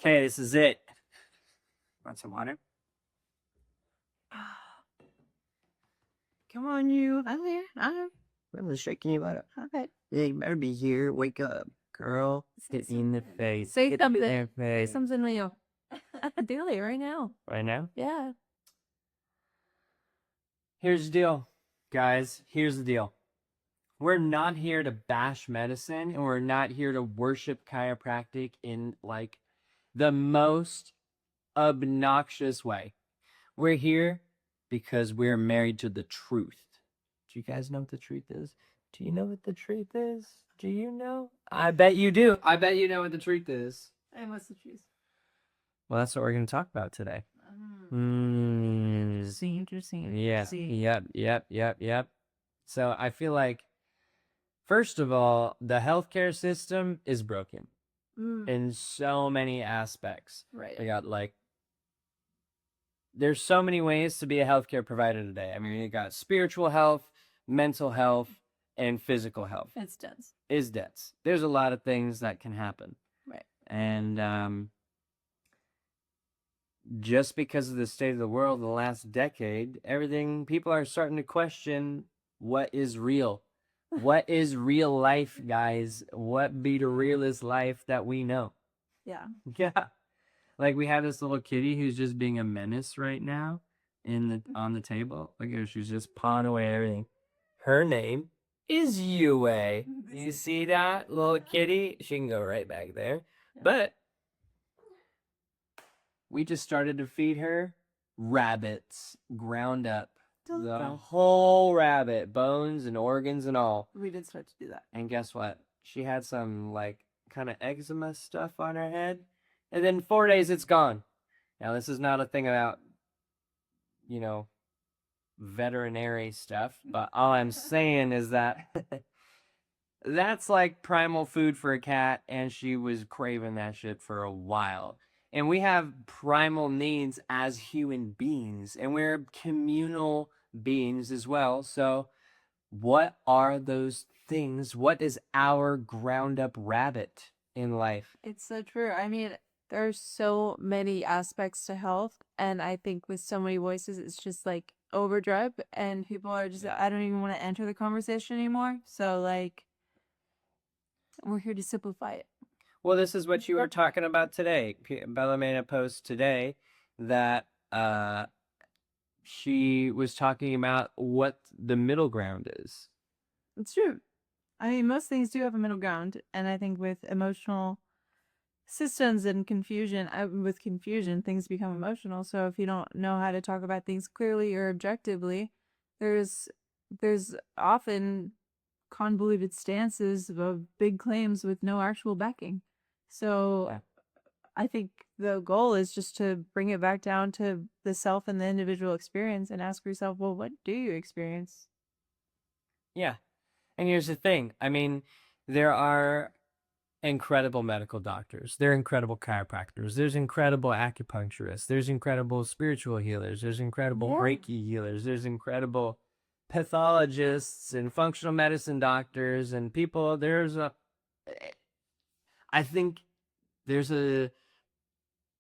Okay, this is it. Want some water? Come on, you. I'm here. I'm I'm shaking you out. okay. Yeah, you better be here. Wake up, girl. Hit me in the face. Say Hit something. me in the Say face. something, Leo. Do it right now. Right now? Yeah. Here's the deal, guys. Here's the deal. We're not here to bash medicine, and we're not here to worship chiropractic in like the most obnoxious way. We're here because we're married to the truth. Do you guys know what the truth is? Do you know what the truth is? Do you know? I bet you do. I bet you know what the truth is. And what's the truth? Well, that's what we're going to talk about today. Interesting. Yeah. Yep. So I feel like, first of all, the healthcare system is broken in so many aspects. Right. We got like, there's so many ways to be a healthcare provider today. I mean, you got spiritual health, mental health, and physical health. It's dense. Is dense. There's a lot of things that can happen. Right. And just because of the state of the world in the last decade, people are starting to question what is real. What is real life, guys? What be the realest life that we know? Yeah. Yeah. Like, we have this little kitty who's just being a menace right now on the table. Look at her, she's just pawing away everything. Her name is Yue. You see that little kitty? She can go right back there. But we just started to feed her rabbits, ground up. The whole rabbit, bones and organs and all. We did start to do that. And guess what? She had some, like, kind of eczema stuff on her head. And then 4 days, it's gone. Now, this is not a thing about, veterinary stuff. But all I'm saying is that that's like primal food for a cat. And she was craving that shit for a while. And we have primal needs as human beings. And we're communal beings as well. So what are those things? What is our ground up rabbit in life? It's so true. I mean, there's so many aspects to health, and I think with so many voices, it's just like overdrive, and people are just, I don't even want to enter the conversation anymore. So, like, we're here to simplify it. Well, this is what you were talking about today. Bella made a post today that she was talking about what the middle ground is. It's true. I mean, most things do have a middle ground, and I think with emotional systems and confusion, with confusion, things become emotional. So if you don't know how to talk about things clearly or objectively, there's often convoluted stances of big claims with no actual backing. So I think the goal is just to bring it back down to the self and the individual experience and ask yourself, well, what do you experience? Yeah. And here's the thing. I mean, there are incredible medical doctors. There are incredible chiropractors. There's incredible acupuncturists. There's incredible spiritual healers. There's incredible Reiki healers. There's incredible pathologists and functional medicine doctors and people. I think there's a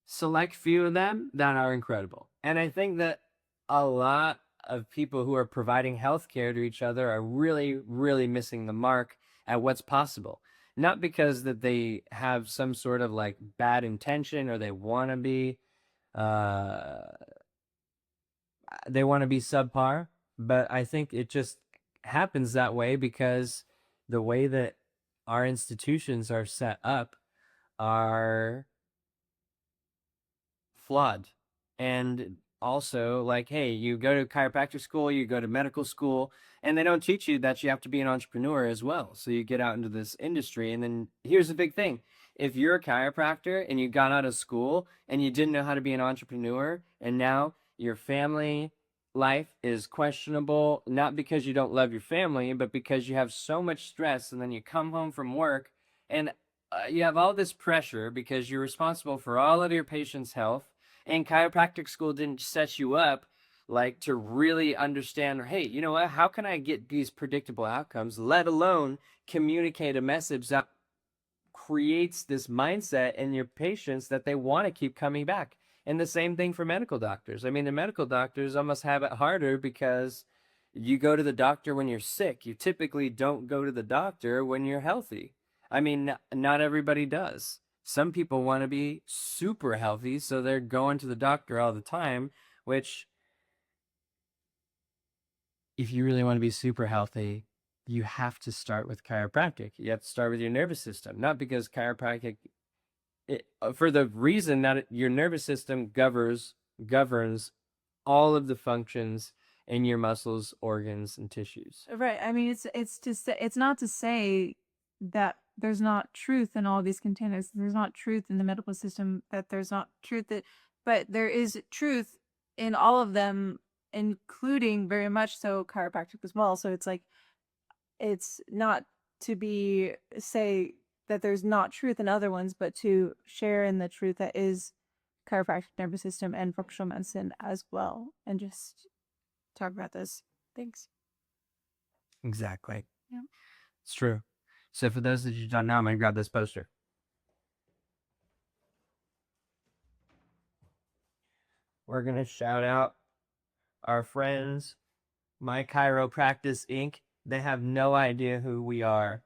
select few of them that are incredible. And I think that a lot of people who are providing healthcare to each other are really, really missing the mark at what's possible. Not because that they have some sort of like bad intention or they want to be subpar, but I think it just happens that way because the way that our institutions are set up are flawed. And also, like, hey, you go to chiropractic school, you go to medical school, and they don't teach you that you have to be an entrepreneur as well. So you get out into this industry, and then here's the big thing. If you're a chiropractor and you got out of school and you didn't know how to be an entrepreneur, and now your family life is questionable, not because you don't love your family, but because you have so much stress, and then you come home from work, and you have all this pressure because you're responsible for all of your patients' health, and chiropractic school didn't set you up like to really understand, hey, you know what, how can I get these predictable outcomes, let alone communicate a message that creates this mindset in your patients that they want to keep coming back. And the same thing for medical doctors. I mean, the medical doctors almost have it harder because you go to the doctor when you're sick. You typically don't go to the doctor when you're healthy. I mean, not everybody does. Some people want to be super healthy, so they're going to the doctor all the time, which, if you really want to be super healthy, you have to start with chiropractic. You have to start with your nervous system, not because chiropractic, for the reason that your nervous system governs all of the functions in your muscles, organs, and tissues. Right. I mean, it's not to say that there's not truth in all these containers. There's not truth in the medical system. That there's not truth but there is truth in all of them, including very much so chiropractic as well. So it's like, it's not to say that there's not truth in other ones, but to share in the truth that is chiropractic, nervous system, and functional medicine as well, and just talk about those things. Exactly. Yeah. It's true. So for those that you don't know, I'm going to grab this poster. We're going to shout out our friends, My Chiropractic Inc. They have no idea who we are.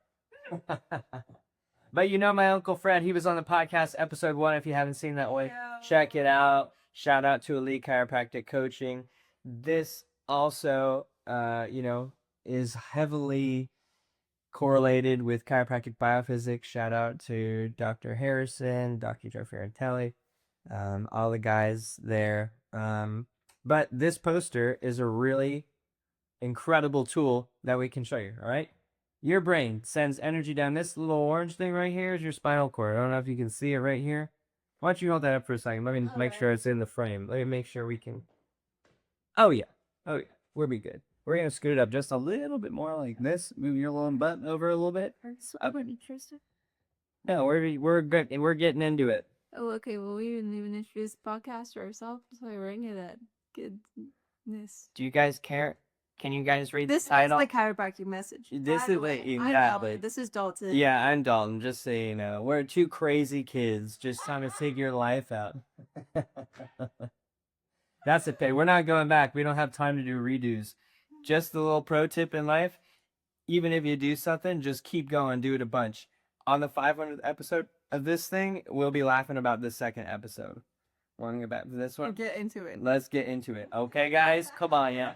But you know my Uncle Fred, he was on the podcast episode 1. If you haven't seen that one, check it out. Shout out to Elite Chiropractic Coaching. This also, is heavily correlated with chiropractic biophysics. Shout out to Dr. Harrison, Dr. Joe Ferrantelli, all the guys there. But this poster is a really incredible tool that we can show you, all right? Your brain sends energy down. This little orange thing right here is your spinal cord. I don't know if you can see it right here. Why don't you hold that up for a second? Let me make sure it's in the frame. Let me make sure we can. Oh, yeah. We'll be good. We're going to scoot it up just a little bit more like this. Move your little butt over a little bit. I wasn't interested. No, we're good. We're getting into it. Oh, okay. Well, we didn't even introduce the podcast ourselves, so we're into that goodness. Do you guys care? Can you guys read This the title? is the chiropractic message. This is like, exactly. This is Dalton. Yeah, I'm Dalton, just so you know. We're two crazy kids just trying to figure life out. That's it, Pay. We're not going back. We don't have time to do redos. Just the little pro tip in life. Even if you do something, just keep going. Do it a bunch. On the 500th episode of this thing, we'll be laughing about the second episode. Want to go back to this one? Get into it. Let's get into it. Okay, guys? Come on, yeah.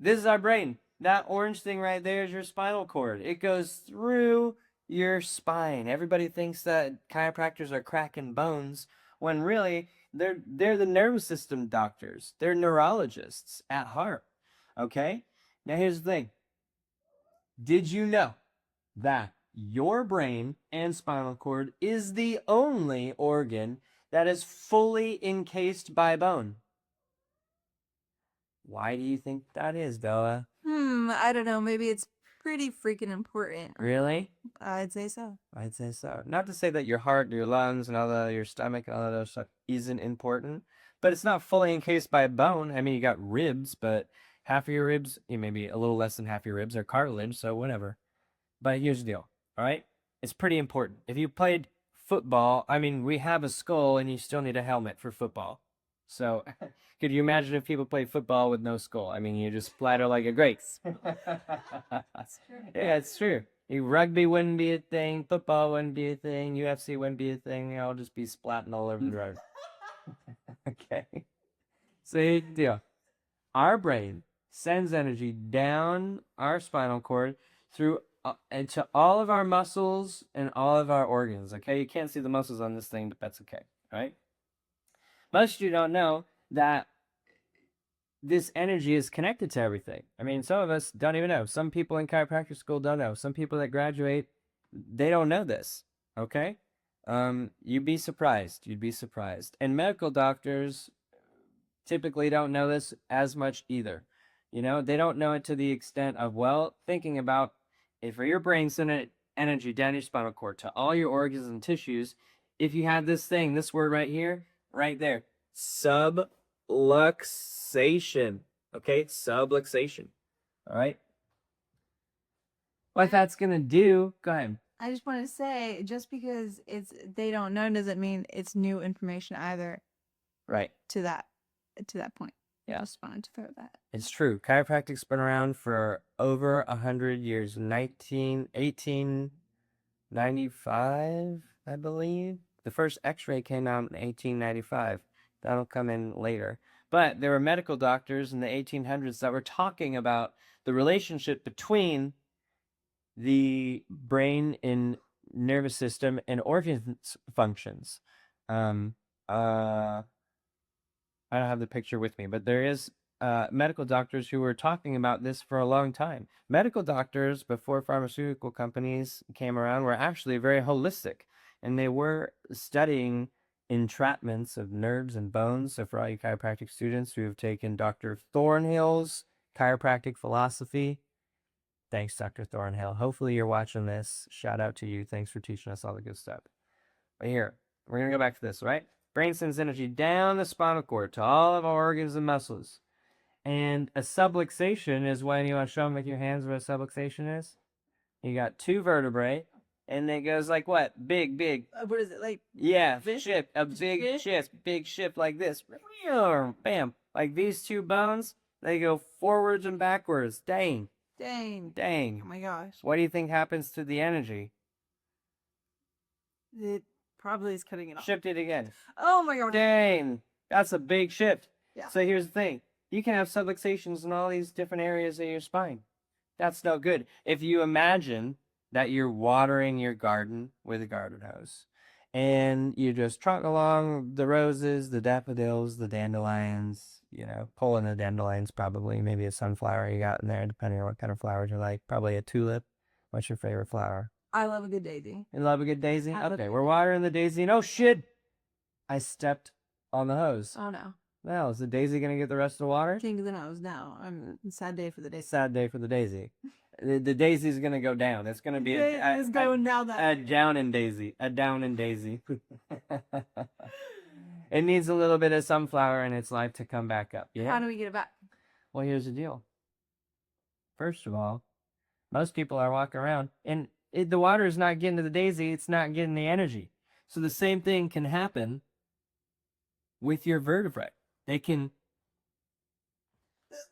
This is our brain. That orange thing right there is your spinal cord. It goes through your spine. Everybody thinks that chiropractors are cracking bones, when really they're the nervous system doctors. They're neurologists at heart. Okay? Now here's the thing. Did you know that your brain and spinal cord is the only organ that is fully encased by bone? Why do you think that is, Bella? I don't know. Maybe it's pretty freaking important. Really? I'd say so. I'd say so. Not to say that your heart, your lungs, and your stomach and all of those stuff isn't important, but it's not fully encased by bone. I mean, you got ribs, but half of your ribs, maybe a little less than half your ribs are cartilage, so whatever. But here's the deal, all right? It's pretty important. If you played football, I mean, we have a skull, and you still need a helmet for football. So, could you imagine if people played football with no skull? I mean, you just splatter like a grape. That's true. Yeah, it's true. Rugby wouldn't be a thing. Football wouldn't be a thing. UFC wouldn't be a thing. I'll just be splatting all over the road. Okay. So here's the deal. Our brain sends energy down our spinal cord through into all of our muscles and all of our organs. Okay, you can't see the muscles on this thing, but that's okay. All right. Most of you don't know that this energy is connected to everything. I mean, some of us don't even know. Some people in chiropractic school don't know. Some people that graduate, they don't know this. Okay? You'd be surprised. You'd be surprised. And medical doctors typically don't know this as much either. They don't know it to the extent of, thinking about if your brain sending energy down your spinal cord to all your organs and tissues, if you had this thing, this word right here, right there, subluxation. Okay, subluxation. All right. What that's gonna do? Go ahead. I just want to say, just because they don't know doesn't mean it's new information either. Right. To that point. I Yeah. just wanted to throw that. It's true. Chiropractic's been around for over 100 years. 1895, I believe. The first X-ray came out in 1895. That'll come in later. But there were medical doctors in the 1800s that were talking about the relationship between the brain and nervous system and organ functions. Um, uh, I don't have the picture with me, but there is medical doctors who were talking about this for a long time. Medical doctors, before pharmaceutical companies came around, were actually very holistic, and they were studying entrapments of nerves and bones. So for all you chiropractic students who have taken Dr. Thornhill's chiropractic philosophy, thanks, Dr. Thornhill. Hopefully you're watching this. Shout out to you. Thanks for teaching us all the good stuff. But here, we're going to go back to this, right? Brain sends energy down the spinal cord to all of our organs and muscles. And a subluxation is when you want to show them with your hands what a subluxation is. You got two vertebrae, and it goes like what? Big. What is it like? Yeah, shift. A big shift like this. Bam. Like these two bones, they go forwards and backwards. Dang. Oh my gosh. What do you think happens to the energy? It probably is cutting it off. Shift it again. Oh my god. Dang. That's a big shift. Yeah. So here's the thing. You can have subluxations in all these different areas of your spine. That's no good. If you imagine that you're watering your garden with a garden hose and you just trot along the roses, the daffodils, the dandelions, pulling the dandelions probably, maybe a sunflower you got in there, depending on what kind of flowers you like. Probably a tulip. What's your favorite flower? I love a good daisy. You love a good daisy? Okay, we're watering the daisy and oh shit! I stepped on the hose. Oh no. Well, is the daisy going to get the rest of the water? King of the nose now. Sad day for the daisy. Sad day for the daisy. The daisy's going to go down. It's going to be it's going down a down and daisy. A down and daisy. It needs a little bit of sunflower in its life to come back up. Yeah? How do we get it back? Well, here's the deal. First of all, most people are walking around and the water is not getting to the daisy. It's not getting the energy. So the same thing can happen with your vertebrae. They can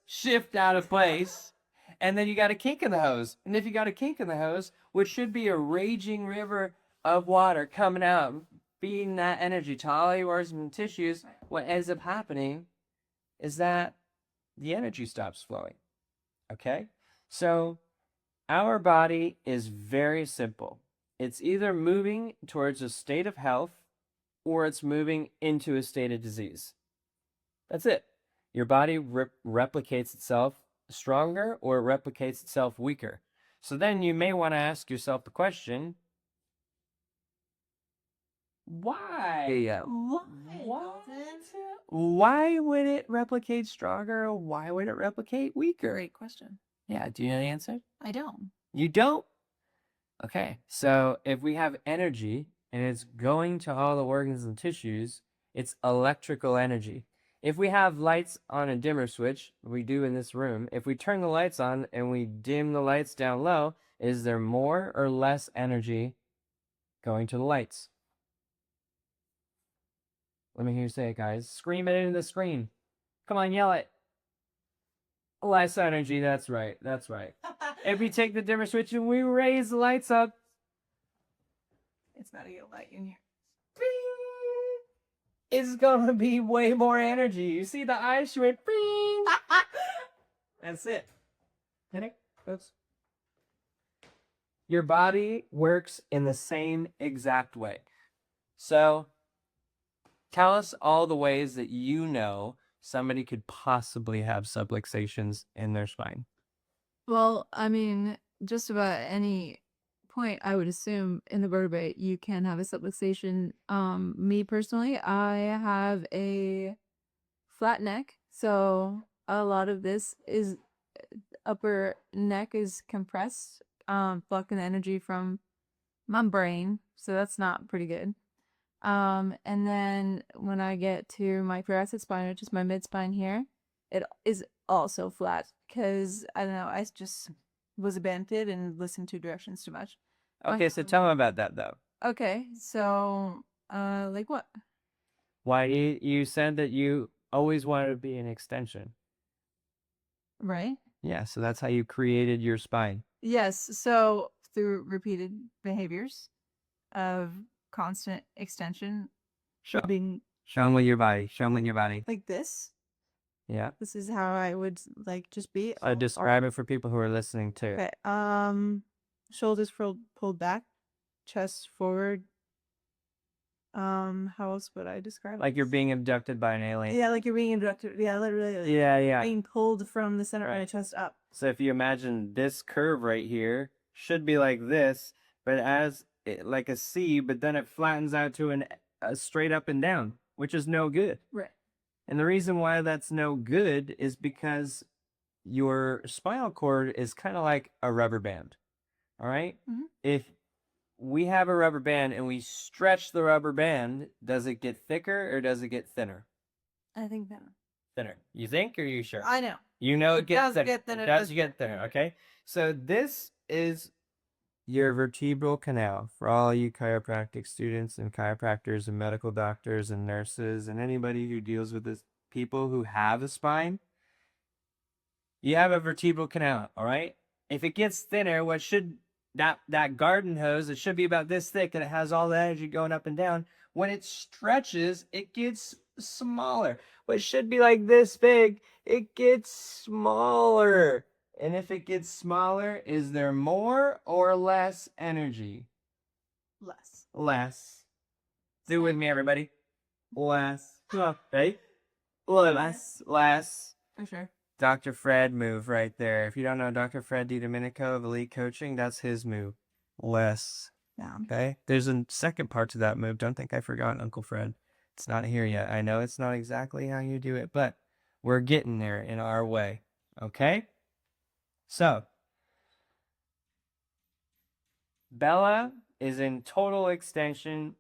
shift out of place, and then you got a kink in the hose. And if you got a kink in the hose, which should be a raging river of water coming out, feeding that energy to all your organs and tissues, what ends up happening is that the energy stops flowing. Okay? So our body is very simple. It's either moving towards a state of health or it's moving into a state of disease. That's it. Your body replicates itself stronger or it replicates itself weaker. So then you may want to ask yourself the question, why? Why would it replicate stronger? Why would it replicate weaker? Great question. Yeah, do you know the answer? I don't. You don't? Okay, so if we have energy and it's going to all the organs and tissues, it's electrical energy. If we have lights on a dimmer switch, we do in this room, if we turn the lights on and we dim the lights down low, is there more or less energy going to the lights? Let me hear you say it, guys. Scream it into the screen. Come on, yell it. Less energy, that's right. If we take the dimmer switch and we raise the lights up, it's not a get light in here. It's gonna be way more energy. You see the eyes? She went bing. That's it. Oops. Your body works in the same exact way. So, tell us all the ways that you know somebody could possibly have subluxations in their spine. Well, I mean, just about any point, I would assume in the vertebrae, you can have a subluxation. Me personally, I have a flat neck, so a lot of this is upper neck is compressed, blocking the energy from my brain, so that's not pretty good. And then when I get to my thoracic spine, which is my mid spine here, it is also flat because I don't know, I just was abandoned and listened to directions too much. Okay, so tell them about that though. Okay, so like what? Why you said that you always wanted to be an extension. Right? Yeah, so that's how you created your spine. Yes, so through repeated behaviors of constant extension, Show, being show them with your body. Show them with your body. like this. Yeah. This is how I would like just be. So describe it for people who are listening too. Okay. Shoulders pulled back, chest forward. How else would I describe Like you're this? being abducted by an alien. Yeah, like you're being abducted. Yeah, literally. Like, Yeah. being pulled from the center of Right. my chest up. So if you imagine this curve right here should be like this, but like a C, but then it flattens out to a straight up and down, which is no good. Right. And the reason why that's no good is because your spinal cord is kind of like a rubber band. All right? Mhm. If we have a rubber band and we stretch the rubber band, does it get thicker or does it get thinner? I think that. Thinner. You think or are you sure? I know. You know it gets does thinner. get thinner, It it does does get thinner, okay? So this is your vertebral canal for all you chiropractic students and chiropractors and medical doctors and nurses and anybody who deals with this people who have a spine. You have a vertebral canal, all right? If it gets thinner, what should that garden hose, it should be about this thick and it has all the energy going up and down. When it stretches, it gets smaller. What should be like this big, it gets smaller. And if it gets smaller, is there more or less energy? Less. Less. Do it with me, everybody. Less. Come on, ready? Less. For sure. Dr. Fred move right there. If you don't know Dr. Fred DiDomenico of Elite Coaching, that's his move. Less. Yeah. Okay? There's a second part to that move. Don't think I forgot Uncle Fred. It's not here yet. I know it's not exactly how you do it, but we're getting there in our way. Okay? So, Bella is in total extension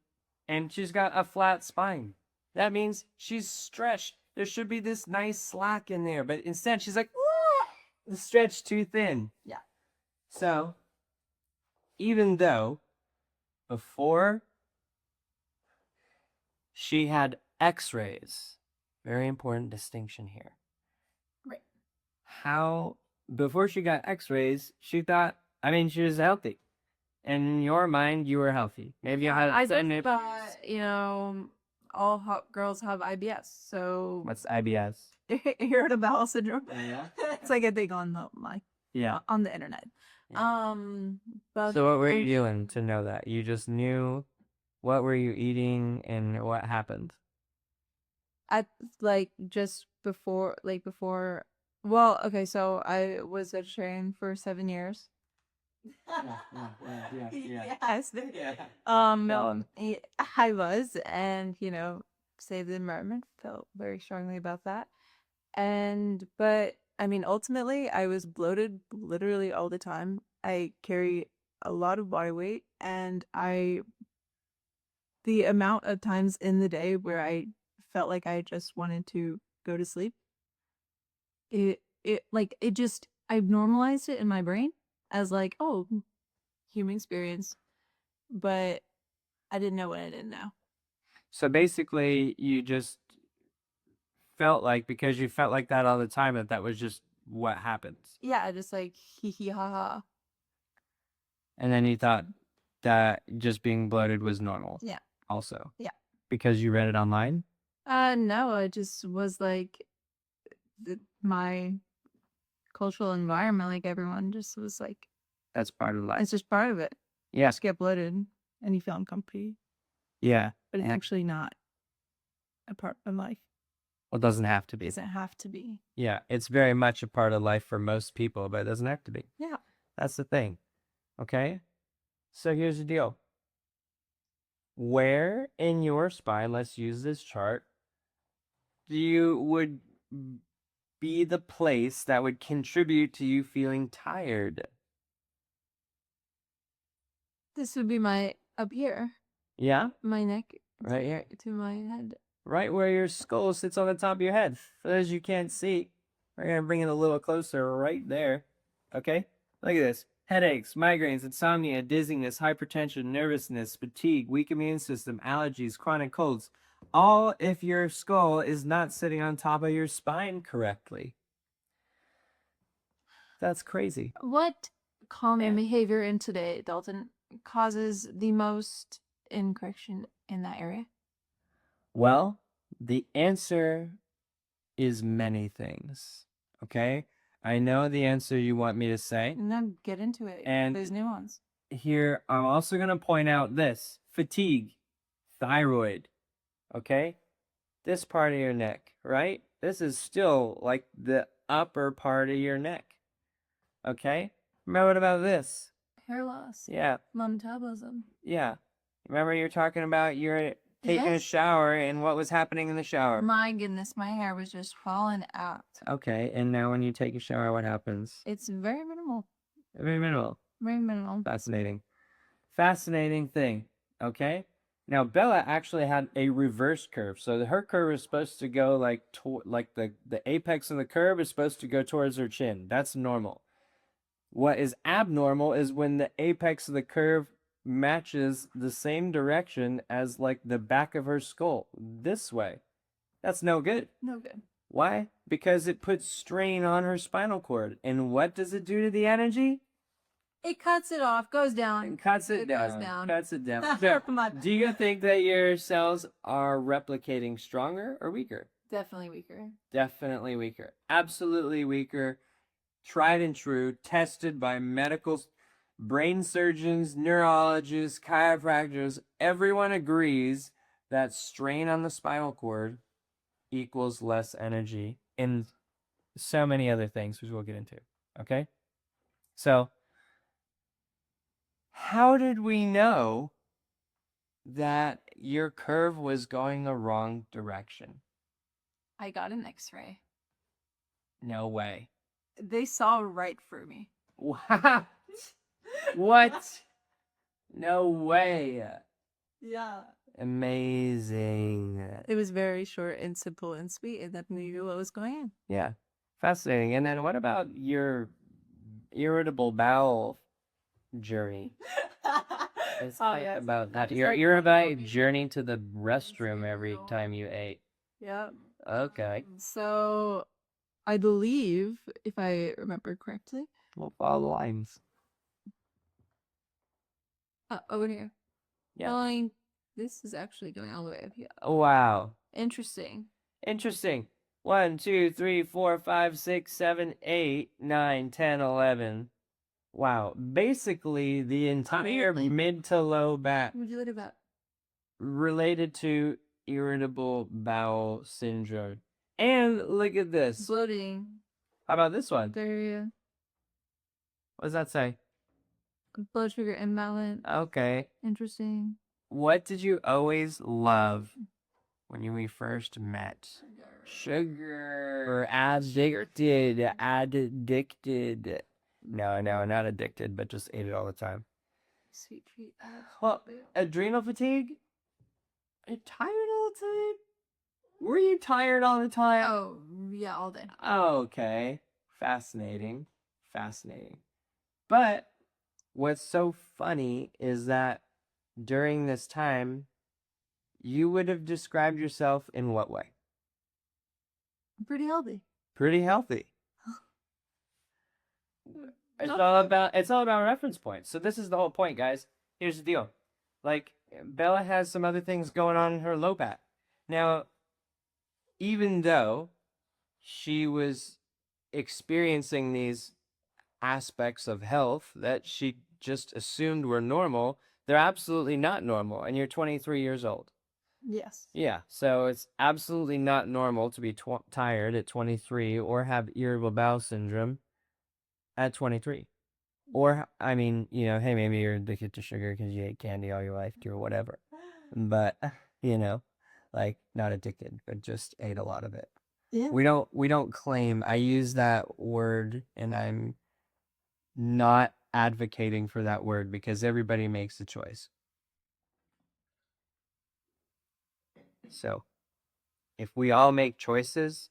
and she's got a flat spine. That means she's stretched. There should be this nice slack in there, but instead she's like, the stretch too thin. Yeah. So, even though before she had x-rays, very important distinction here. Right. How, before she got x-rays, she thought, she was healthy. In your mind, you were healthy. Maybe you had I just thought, all hot girls have IBS. So What's IBS? irritable bowel syndrome. Yeah. It's like a thing on the internet. Yeah. But So what were you doing to know that? You just knew what were you eating and what happened? at just before well, okay, so I was vegetarian for 7 years. Yeah. Yes. Yeah. I was, and save the environment. Felt very strongly about that. But ultimately, I was bloated literally all the time. I carry a lot of body weight, and the amount of times in the day where I felt like I just wanted to go to sleep, I've normalized it in my brain as like, oh, human experience, but I didn't know what I didn't know. So basically, you just felt like, because you felt like that all the time, that was just what happens. Yeah, just like hee hee ha ha. And then you thought that just being bloated was normal. Yeah. Also. Yeah. Because you read it online? No, it just was like my cultural environment, like everyone just was like, That's part of life. it's just part of it. Yeah. Just get bloated and you feel uncomfy, Yeah. but it's actually not a part of life. Well, it doesn't have to be. It doesn't have to be. Yeah. It's very much a part of life for most people, but it doesn't have to be. Yeah. That's the thing. Okay? So here's the deal. Where in your spine, let's use this chart, would be the place that would contribute to you feeling tired? This would be my up here. Yeah? My neck. Right here. To my head. Right where your skull sits on the top of your head. For those you can't see, we're going to bring it a little closer right there. Okay? Look at this. headaches, migraines, insomnia, dizziness, hypertension, nervousness, fatigue, weak immune system, allergies, chronic colds. All if your skull is not sitting on top of your spine correctly. That's crazy. What common behavior in today, Dalton, causes the most incorrection in that area? Well, the answer is many things. Okay? I know the answer you want me to say. No, get into it. And there's nuance. Here, I'm also going to point out this fatigue, thyroid. Okay? This part of your neck, right? This is still like the upper part of your neck. Okay? Remember what about this? Hair loss. Yeah. Low metabolism. Yeah. Remember you're talking about you're taking a Yes. shower and what was happening in the shower. My goodness, my hair was just falling out. Okay, and now when you take a shower, what happens? It's very minimal. Very minimal. Very minimal. Fascinating. Fascinating thing. Okay? Now Bella actually had a reverse curve. So her curve is supposed to go like the apex of the curve is supposed to go towards her chin. That's normal. What is abnormal is when the apex of the curve matches the same direction as like the back of her skull this way. That's no good. No good. Why? Because it puts strain on her spinal cord. And what does it do to the energy? It cuts it off, goes down. It cuts it down. Goes down. Cuts it down. So, do you think that your cells are replicating stronger or weaker? Definitely weaker. Definitely weaker. Absolutely weaker. Tried and true. Tested by medical brain surgeons, neurologists, chiropractors. Everyone agrees that strain on the spinal cord equals less energy and so many other things, which we'll get into. Okay? So, how did we know that your curve was going the wrong direction? I got an x-ray. No way. They saw right through me. What? What? No way. Yeah. Amazing. It was very short and simple and sweet, and that knew what was going on. Yeah. Fascinating. And then what about your irritable bowel journey? Let's talk about that. Your about journey to the restroom every time you ate. Yep. Okay. So, I believe, if I remember correctly, We'll follow the lines. over here. Yeah. Line. This is actually going all the way up here. Wow. Interesting. Interesting. 1, 2, 3, 4, 5, 6, 7, 8, 9, 10, 11. Wow. Basically, the entire mid to low back What would you learn about? related to irritable bowel syndrome. And look at this. Bloating. How about this one? Diarrhea. What does that say? Blood sugar imbalance. Okay. Interesting. What did you always love when we first met? Sugar. Addicted. Addicted. No, not addicted, but just ate it all the time. Sweet treat. Well, adrenal fatigue? Are you tired all the time? Were you tired all the time? Oh, yeah, all day. Okay. Fascinating. Fascinating. But what's so funny is that during this time, you would have described yourself in what way? I'm pretty healthy. Pretty healthy. It's all about reference points. So this is the whole point, guys. Here's the deal. Like, Bella has some other things going on in her low back. Now, even though she was experiencing these aspects of health that she just assumed were normal, they're absolutely not normal. And you're 23 years old. Yes. Yeah, so it's absolutely not normal to be tired at 23 or have irritable bowel syndrome at 23. Or, I mean, hey, maybe you're addicted to sugar because you ate candy all your life or whatever. But, like, not addicted, but just ate a lot of it. Yeah. We don't claim, I use that word and I'm not advocating for that word because everybody makes a choice. So, if we all make choices,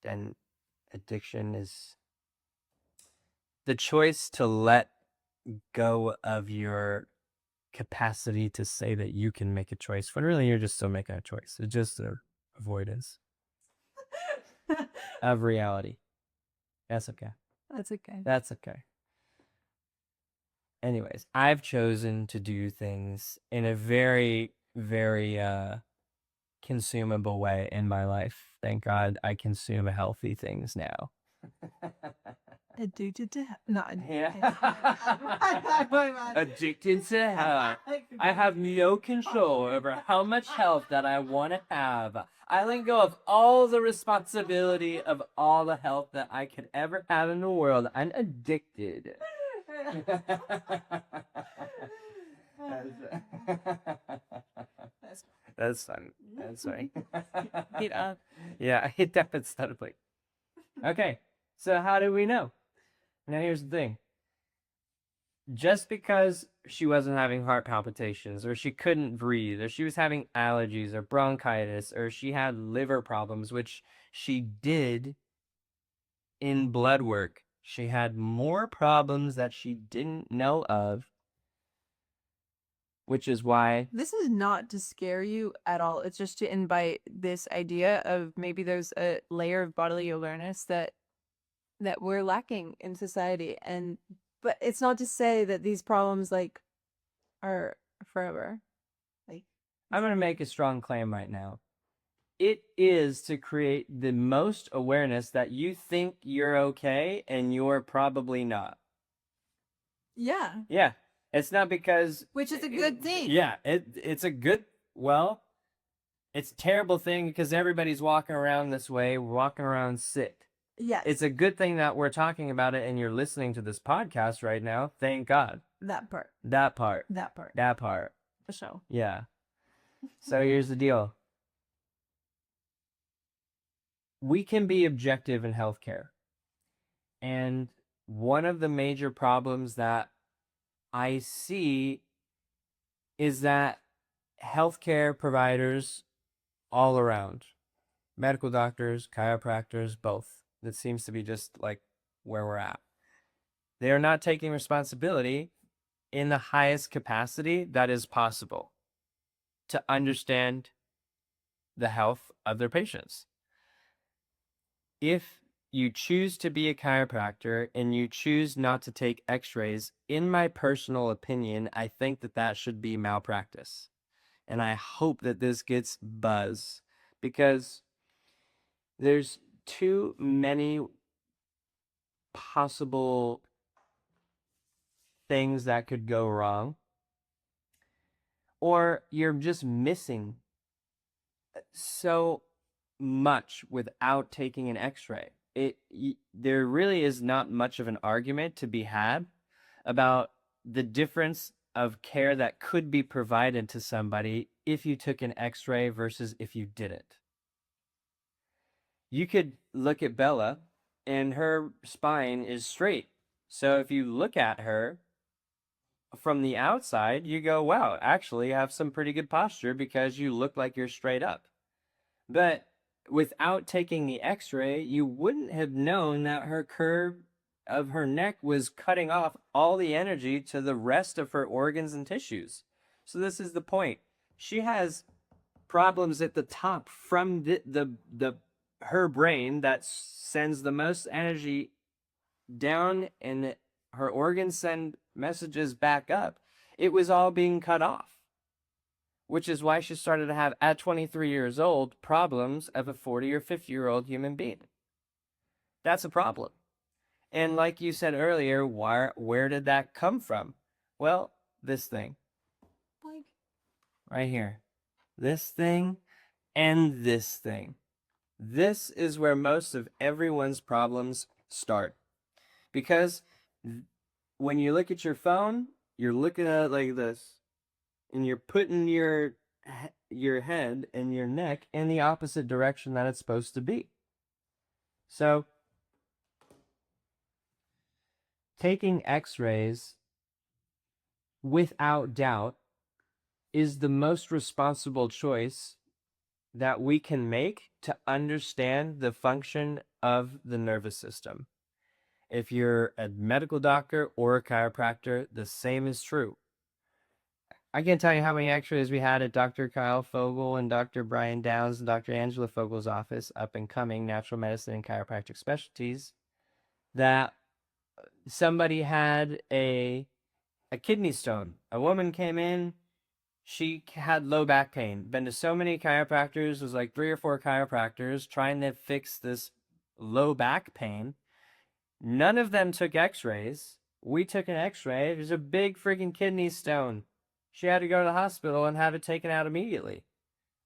then addiction is the choice to let go of your capacity to say that you can make a choice when really you're just still making a choice. It's just an avoidance of reality. That's okay. That's okay. That's okay. Anyways, I've chosen to do things in a very, very consumable way in my life. Thank God I consume healthy things now. Addicted to no. Yeah. Addicted to health. I have no control over how much health that I want to have. I let go of all the responsibility of all the health that I could ever have in the world. I'm addicted. That's fun. That's funny. Yeah, I hit that steadily. Okay, so how do we know? Now here's the thing. Just because she wasn't having heart palpitations, or she couldn't breathe, or she was having allergies, or bronchitis, or she had liver problems, which she did in blood work. She had more problems that she didn't know of, which is why This is not to scare you at all. It's just to invite this idea of maybe there's a layer of bodily awareness that we're lacking in society. And but it's not to say that these problems like are forever. Like I'm going to make a strong claim right now. It is to create the most awareness that you think you're okay and you're probably not. yeah, Yeah. It's not because which is a good thing. Yeah, it's a good, well, it's a terrible thing because everybody's walking around this way, walking around sick. Yes. It's a good thing that we're talking about it and you're listening to this podcast right now. Thank God. That part. That part. That part. That part. For sure. Yeah. So here's the deal. We can be objective in healthcare. And one of the major problems that I see is that healthcare providers all around, medical doctors, chiropractors, both, that seems to be just like where we're at. They are not taking responsibility in the highest capacity that is possible to understand the health of their patients. If you choose to be a chiropractor and you choose not to take x-rays, in my personal opinion, I think that that should be malpractice. And I hope that this gets buzz because there's too many possible things that could go wrong. Or you're just missing so much without taking an x-ray. There really is not much of an argument to be had about the difference of care that could be provided to somebody if you took an x-ray versus if you didn't. You could look at Bella and her spine is straight. So if you look at her from the outside, you go, wow, actually you have some pretty good posture because you look like you're straight up. But without taking the x-ray, you wouldn't have known that her curve of her neck was cutting off all the energy to the rest of her organs and tissues. So this is the point. She has problems at the top from her brain that sends the most energy down and her organs send messages back up. It was all being cut off. Which is why she started to have, at 23 years old, problems of a 40 or 50-year-old human being. That's a problem. And like you said earlier, where did that come from? Well, this thing. Right here. This thing and this thing. This is where most of everyone's problems start. Because when you look at your phone, you're looking at it like this. And you're putting your head and your neck in the opposite direction that it's supposed to be. So, taking x-rays, without doubt, is the most responsible choice that we can make to understand the function of the nervous system. If you're a medical doctor or a chiropractor, the same is true. I can't tell you how many x-rays we had at Dr. Kyle Fogel and Dr. Brian Downs and Dr. Angela Fogel's office, up and coming natural medicine and chiropractic specialties, that somebody had a kidney stone. A woman came in, she had low back pain. Been to so many chiropractors, was like 3 or 4 chiropractors trying to fix this low back pain. None of them took x-rays. We took an x-ray. There's a big freaking kidney stone. She had to go to the hospital and have it taken out immediately.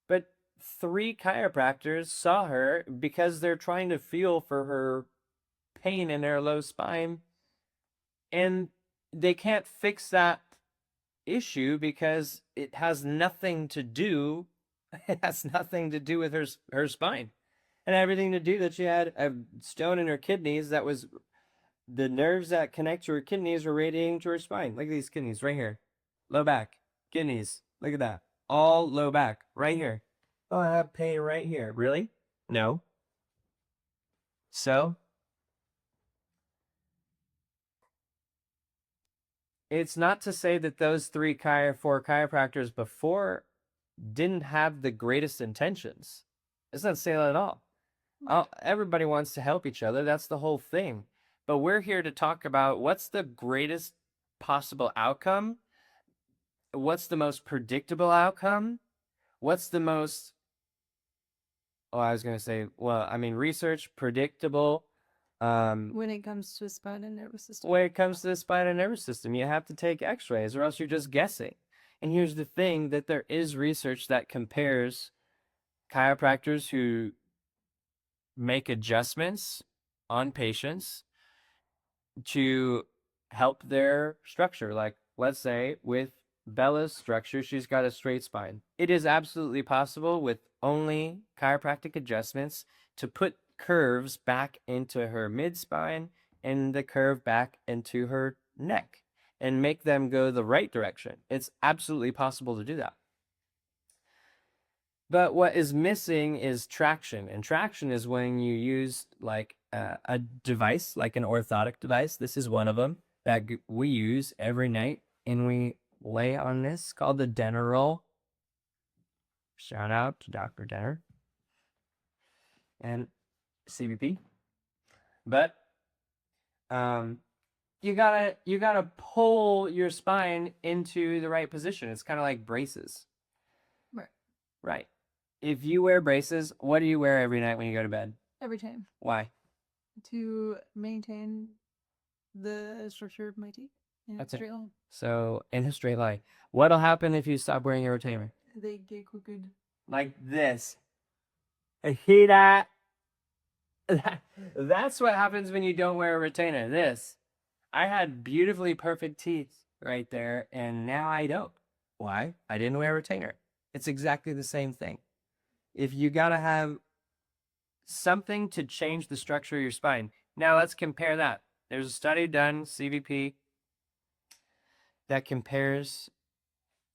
But 3 chiropractors saw her because they're trying to feel for her pain in her low spine. And they can't fix that issue because it has nothing to do with her spine, and everything to do that she had a stone in her kidneys. That was the nerves that connect to her kidneys were radiating to her spine. Look at these kidneys right here, low back kidneys. Look at that, all low back right here. Oh, I have pain right here. Really? No. So it's not to say that those 4 chiropractors before didn't have the greatest intentions. It's not to say that at all. Everybody wants to help each other. That's the whole thing. But we're here to talk about what's the greatest possible outcome. What's the most predictable outcome? What's the most, research, predictable. When it comes to the spine and nervous system. When it comes to the spine and nervous system, you have to take x-rays or else you're just guessing. And here's the thing, that there is research that compares chiropractors who make adjustments on patients to help their structure. Like, let's say with Bella's structure, she's got a straight spine. It is absolutely possible with only chiropractic adjustments to put curves back into her mid-spine and the curve back into her neck and make them go the right direction. It's absolutely possible to do that. But what is missing is traction. And traction is when you use like a device, like an orthotic device. This is one of them that we use every night. And we lay on this called the Denner roll. Shout out to Dr. Denner and CBP. But you gotta pull your spine into the right position. It's kind of like braces. Right. If you wear braces, what do you wear every night when you go to bed? Every time. Why? To maintain the structure of my teeth in a straight line. So in a straight line. What'll happen if you stop wearing your retainer? They get crooked. Like this. I hear that. That's what happens when you don't wear a retainer. This. I had beautifully perfect teeth right there, and now I don't. Why? I didn't wear a retainer. It's exactly the same thing. If you gotta have something to change the structure of your spine. Now let's compare that. There's a study done, CVP, that compares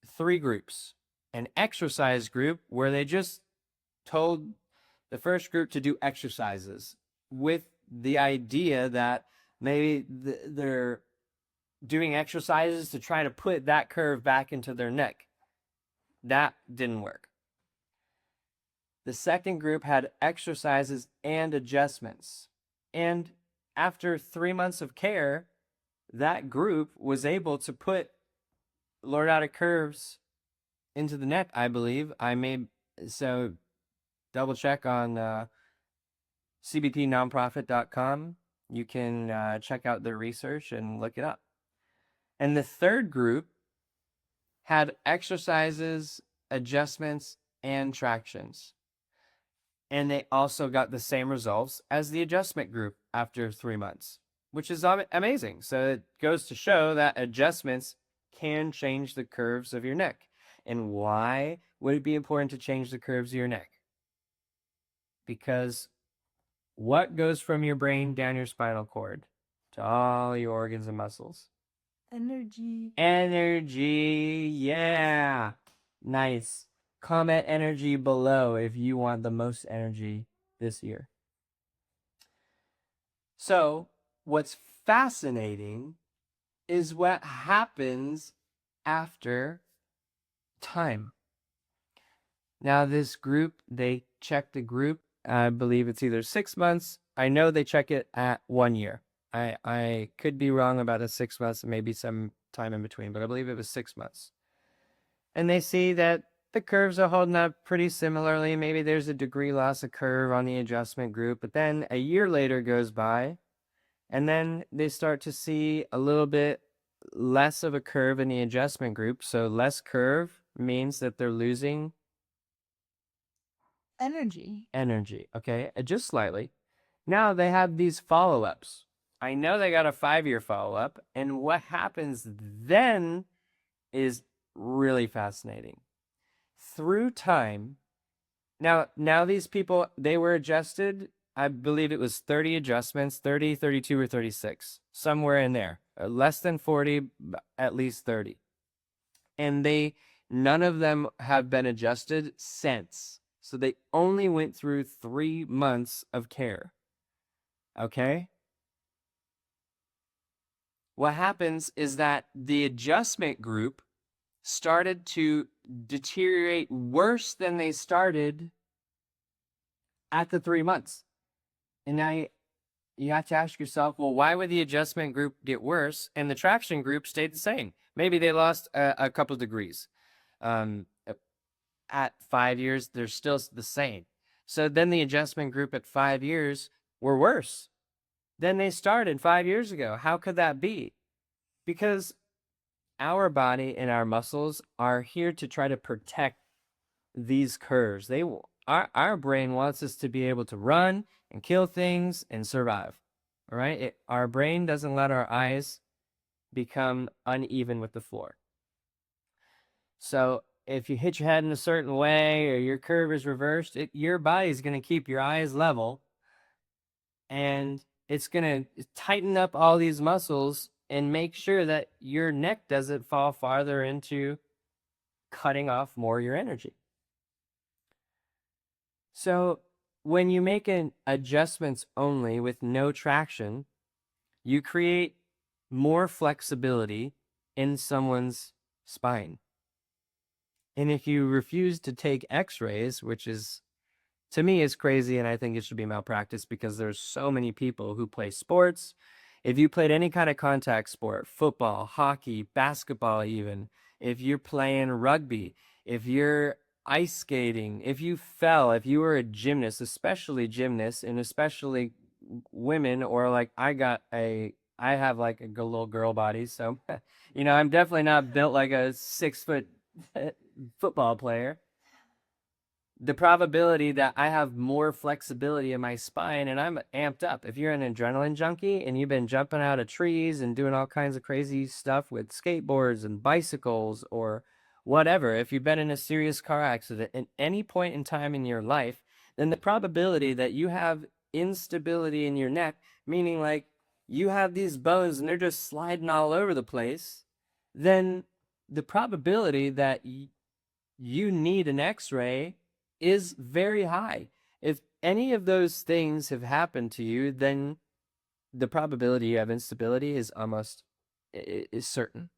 3 groups. An exercise group where they just told the first group to do exercises with the idea that maybe they're doing exercises to try to put that curve back into their neck. That didn't work. The second group had exercises and adjustments. And after 3 months of care, that group was able to put lordotic curves into the neck, I believe. So double check on cbpnonprofit.com. You can check out their research and look it up. And the third group had exercises, adjustments, and tractions. And they also got the same results as the adjustment group after 3 months, which is amazing. So it goes to show that adjustments can change the curves of your neck. And why would it be important to change the curves of your neck? Because what goes from your brain down your spinal cord to all your organs and muscles? Energy. Energy, yeah. Nice. Comment energy below if you want the most energy this year. So, what's fascinating is what happens after time. Now, this group, they check the group. I believe it's either 6 months. I know they check it at 1 year. I could be wrong about the 6 months, maybe some time in between, but I believe it was 6 months. And they see that the curves are holding up pretty similarly. Maybe there's a degree loss of curve on the adjustment group, but then a year later goes by, and then they start to see a little bit less of a curve in the adjustment group. So less curve means that they're losing energy. okay, just slightly. Now they have these follow-ups. I know they got a 5-year follow-up, and what happens then is really fascinating. Through time, now these people, they were adjusted, I believe it was 30 adjustments, 30, 32, or 36, somewhere in there. Less than 40, at least 30. And none of them have been adjusted since. So they only went through 3 months of care. Okay? What happens is that the adjustment group started to deteriorate worse than they started at the 3 months. And now you have to ask yourself, well, why would the adjustment group get worse and the traction group stayed the same? Maybe they lost a couple degrees. At 5 years, they're still the same. So then the adjustment group at 5 years were worse than they started 5 years ago. How could that be? Because our body and our muscles are here to try to protect these curves. Our brain wants us to be able to run and kill things and survive. All right? Our brain doesn't let our eyes become uneven with the floor. So if you hit your head in a certain way or your curve is reversed, your body is going to keep your eyes level, and it's going to tighten up all these muscles and make sure that your neck doesn't fall farther into cutting off more of your energy. So when you make an adjustments only with no traction, you create more flexibility in someone's spine. And if you refuse to take x-rays, which is, to me, is crazy, and I think it should be malpractice, because there's so many people who play sports. If you played any kind of contact sport, football, hockey, basketball even, if you're playing rugby, if you're ice skating, if you fell, if you were a gymnast, especially gymnasts, and especially women, or like I have like a little girl body, so I'm definitely not built like a 6 foot football player. The probability that I have more flexibility in my spine and I'm amped up. If you're an adrenaline junkie and you've been jumping out of trees and doing all kinds of crazy stuff with skateboards and bicycles or whatever, if you've been in a serious car accident at any point in time in your life, then the probability that you have instability in your neck, meaning like you have these bones and they're just sliding all over the place, then the probability that you need an x-ray is very high. If any of those things have happened to you, then the probability you have instability is certain.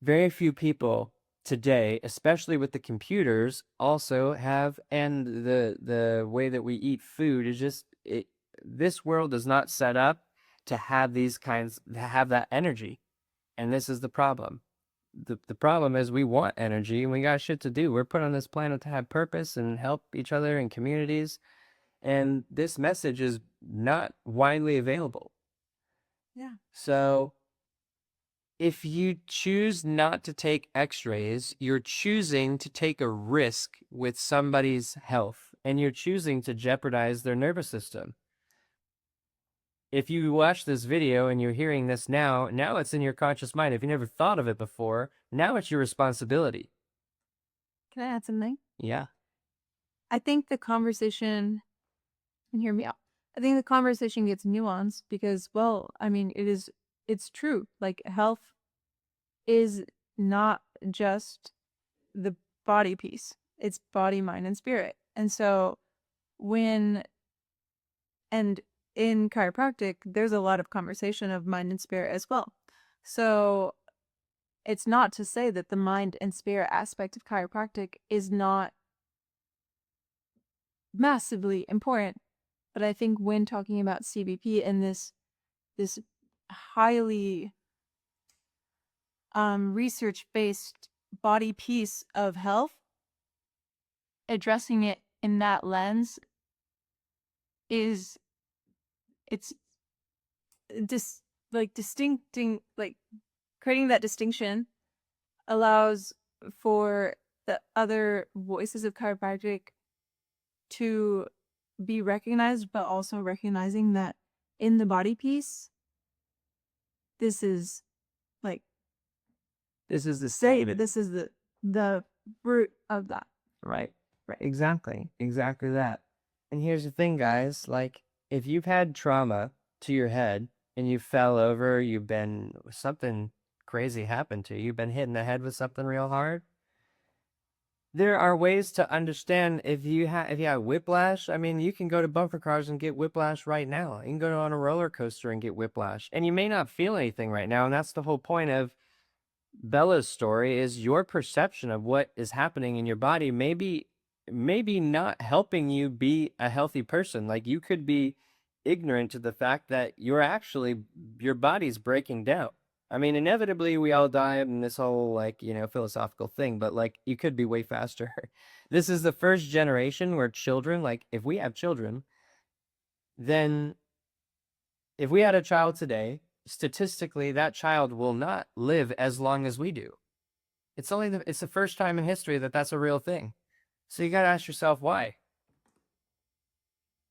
Very few people today, especially with the computers, also have, and the way that we eat food is just, this world is not set up to have that energy. And this is the problem. The problem is we want energy and we got shit to do. We're put on this planet to have purpose and help each other in communities. And this message is not widely available. Yeah. So if you choose not to take x-rays, you're choosing to take a risk with somebody's health, and you're choosing to jeopardize their nervous system. If you watch this video and you're hearing this now it's in your conscious mind. If you never thought of it before, now it's your responsibility. Can I add something? Yeah. I think the conversation, and hear me out. I think the conversation gets nuanced because, well, I mean, it's true. Like, health is not just the body piece. It's body, mind, and spirit. And so and in chiropractic, there's a lot of conversation of mind and spirit as well. So it's not to say that the mind and spirit aspect of chiropractic is not massively important. But I think when talking about CBP and this highly research based body piece of health, addressing it in that lens is it's distincting, like creating that distinction allows for the other voices of chiropractic to be recognized, but also recognizing that in the body piece, this is like This is the statement. this is the root of that. Right. Right. Exactly. Exactly that. And here's the thing, guys. Like, if you've had trauma to your head and you fell over, you've been something crazy happened to you, you've been hit in the head with something real hard. There are ways to understand if you have whiplash. I mean, you can go to bumper cars and get whiplash right now. You can go on a roller coaster and get whiplash, and you may not feel anything right now. And that's the whole point of Bella's story, is your perception of what is happening in your body maybe not helping you be a healthy person. Like, you could be ignorant to the fact that your body's breaking down. I mean, inevitably we all die in this whole, like, philosophical thing, but like, you could be way faster. This is the first generation where children, like, if we have children, then if we had a child today, statistically that child will not live as long as we do. It's the first time in history that that's a real thing. So you got to ask yourself why.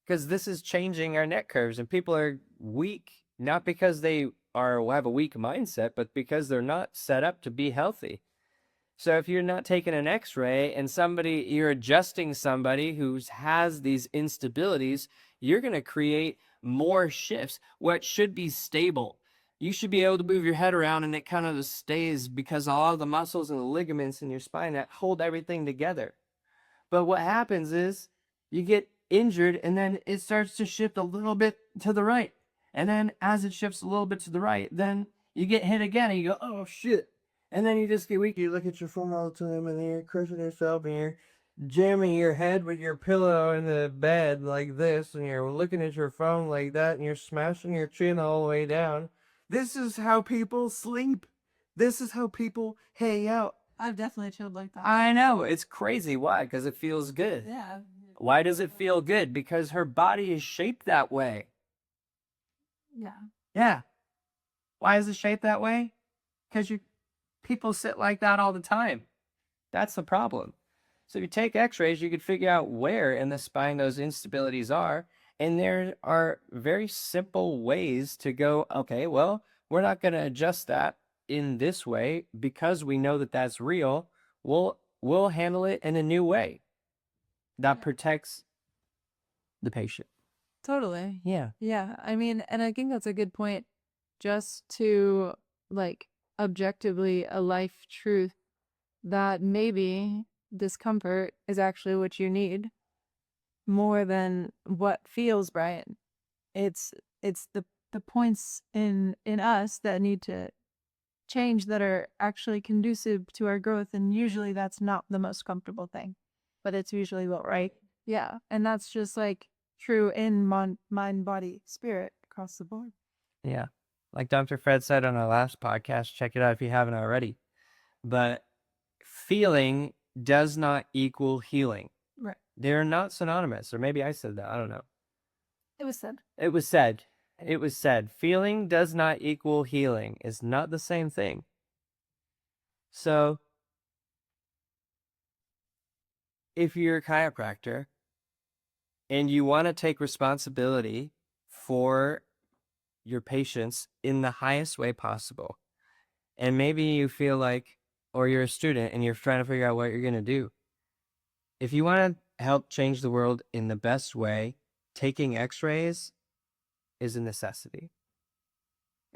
Because this is changing our neck curves, and people are weak, not because they have a weak mindset, but because they're not set up to be healthy. So if you're not taking an x-ray and you're adjusting somebody who has these instabilities, you're going to create more shifts. What should be stable, you should be able to move your head around and it kind of stays, because all the muscles and the ligaments in your spine that hold everything together. But what happens is you get injured and then it starts to shift a little bit to the right. And then as it shifts a little bit to the right, then you get hit again and you go, oh shit. And then you just get weak. You look at your phone all the time and then you're crushing yourself and you're jamming your head with your pillow in the bed like this, and you're looking at your phone like that, and you're smashing your chin all the way down. This is how people sleep. This is how people hang out. I've definitely chilled like that. I know. It's crazy. Why? Because it feels good. Yeah. Why does it feel good? Because her body is shaped that way. Yeah. Yeah. Why is it shaped that way? Because people sit like that all the time. That's the problem. So if you take x-rays, you could figure out where in the spine those instabilities are. And there are very simple ways to go, okay, well, we're not going to adjust that in this way because we know that that's real. We'll handle it in a new way that protects the patient. Totally. Yeah. Yeah. I mean, and I think that's a good point, just to like objectively a life truth that maybe discomfort is actually what you need more than what feels right. It's the points in us that need to change that are actually conducive to our growth, and usually that's not the most comfortable thing, but it's usually what right. Yeah, and that's just like true in mind, body, spirit across the board. Yeah. Like Dr. Fred said on our last podcast, check it out if you haven't already. But feeling does not equal healing. Right. They're not synonymous. Or maybe I said that. I don't know. It was said. It was said. It was said. Feeling does not equal healing. It's not the same thing. So, if you're a chiropractor and you want to take responsibility for your patients in the highest way possible, and maybe you feel like, or you're a student and you're trying to figure out what you're going to do, if you want to help change the world in the best way, taking x-rays is a necessity.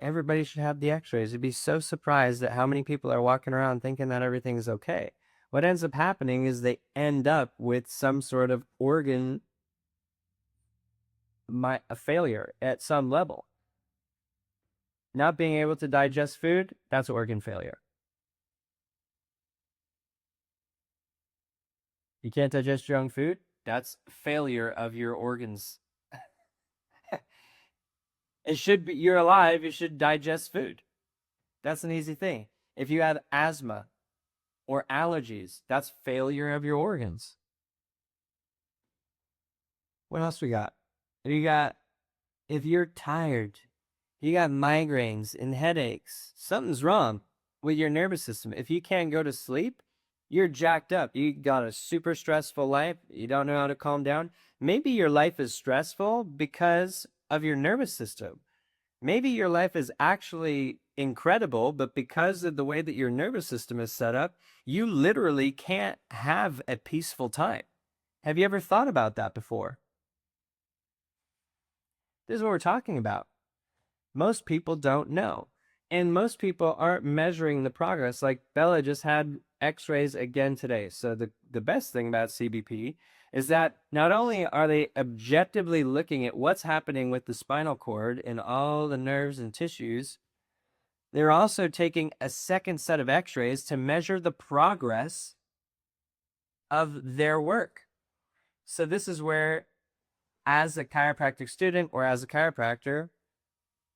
Everybody should have the x-rays. You'd be so surprised at how many people are walking around thinking that everything's okay. What ends up happening is they end up with some sort of organ a failure at some level. Not being able to digest food, that's organ failure. You can't digest your own food, that's failure of your organs. It should be, you're alive, you should digest food. That's an easy thing. If you have asthma or allergies, that's failure of your organs. What else we got? You got, if you're tired, you got migraines and headaches, something's wrong with your nervous system. If you can't go to sleep, you're jacked up. You got a super stressful life. You don't know how to calm down. Maybe your life is stressful because of your nervous system. Maybe your life is actually incredible, but because of the way that your nervous system is set up, you literally can't have a peaceful time. Have you ever thought about that before? This is what we're talking about. Most people don't know. And most people aren't measuring the progress. Like Bella just had x-rays again today. So the best thing about CBP is that not only are they objectively looking at what's happening with the spinal cord and all the nerves and tissues, they're also taking a second set of x-rays to measure the progress of their work. So this is where, as a chiropractic student or as a chiropractor,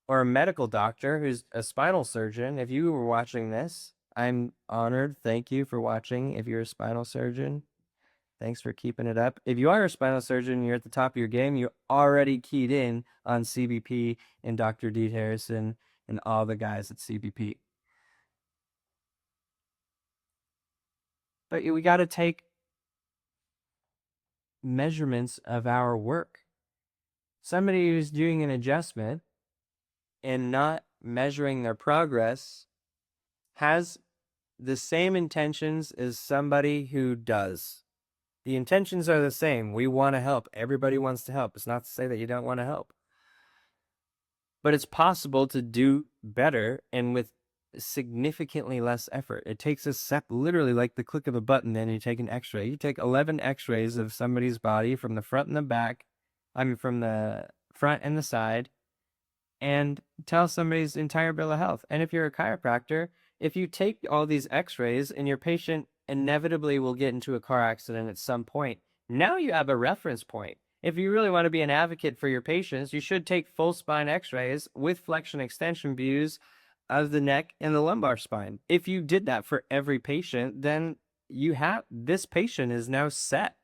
or a medical doctor who's a spinal surgeon, if you were watching this, I'm honored. Thank you for watching. If you're a spinal surgeon, thanks for keeping it up. If you are a spinal surgeon, you're at the top of your game, you're already keyed in on CBP and Dr. D. Harrison and all the guys at CBP. But we got to take measurements of our work. Somebody who's doing an adjustment and not measuring their progress has the same intentions as somebody who does. The intentions are the same. We want to help. Everybody wants to help. It's not to say that you don't want to help. But it's possible to do better and with significantly less effort. It takes a step, literally like the click of a button, then you take an x-ray. You take 11 x-rays of somebody's body from the front and the back, from the front and the side, and tell somebody's entire bill of health. And if you're a chiropractor, if you take all these x-rays and your patient inevitably will get into a car accident at some point, now you have a reference point. If you really want to be an advocate for your patients, you should take full spine x-rays with flexion extension views of the neck and the lumbar spine. If you did that for every patient, then this patient is now set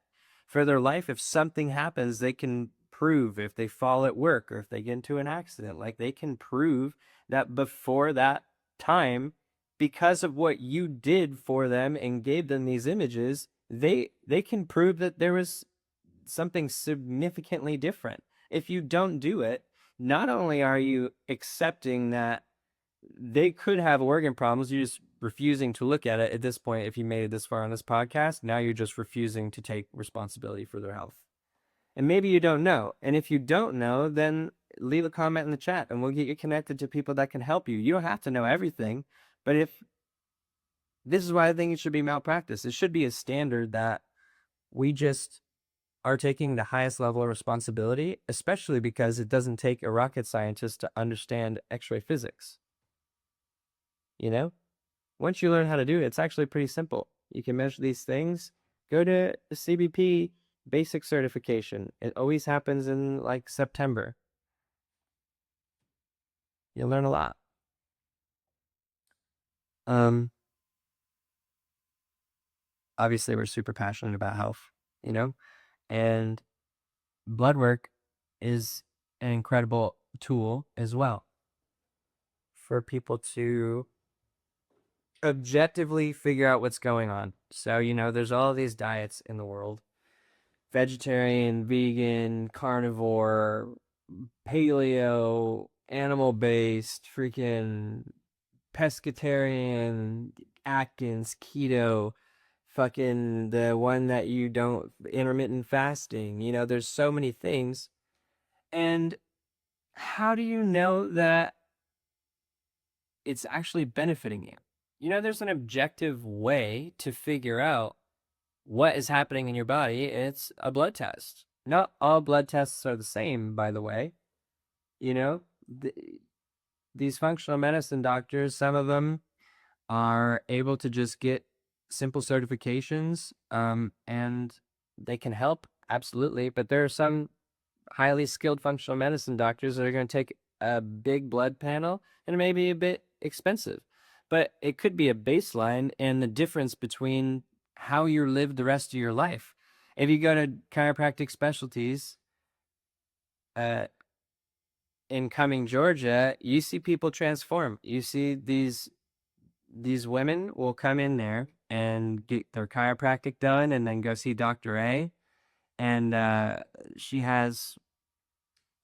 for their life. If something happens, they can prove, if they fall at work or if they get into an accident, like they can prove that before that time, because of what you did for them and gave them these images, they can prove that there was something significantly different. If you don't do it, not only are you accepting that they could have organ problems, you're just refusing to look at it at this point. If you made it this far on this podcast, now you're just refusing to take responsibility for their health. And maybe you don't know. And if you don't know, then leave a comment in the chat and we'll get you connected to people that can help you. You don't have to know everything, but this is why I think it should be malpractice. It should be a standard that we just are taking the highest level of responsibility, especially because it doesn't take a rocket scientist to understand x-ray physics. You know, once you learn how to do it, it's actually pretty simple. You can measure these things. Go to the CBP basic certification. It always happens in like September. You'll learn a lot. Obviously we're super passionate about health, and blood work is an incredible tool as well for people to objectively figure out what's going on. So, there's all these diets in the world: vegetarian, vegan, carnivore, paleo, animal-based, freaking pescatarian, Atkins, keto, fucking the one that you don't, intermittent fasting. There's so many things. And how do you know that it's actually benefiting you? There's an objective way to figure out what is happening in your body. It's a blood test. not all blood tests are the same, by the way. You know, these functional medicine doctors, some of them are able to just get simple certifications, and they can help, absolutely. But there are some highly skilled functional medicine doctors that are going to take a big blood panel, and it may be a bit expensive, but it could be a baseline and the difference between how you live the rest of your life. If you go to chiropractic specialties uh, in Cumming, Georgia, you see people transform. You see these women will come in there and get their chiropractic done and then go see Dr. A. And she has,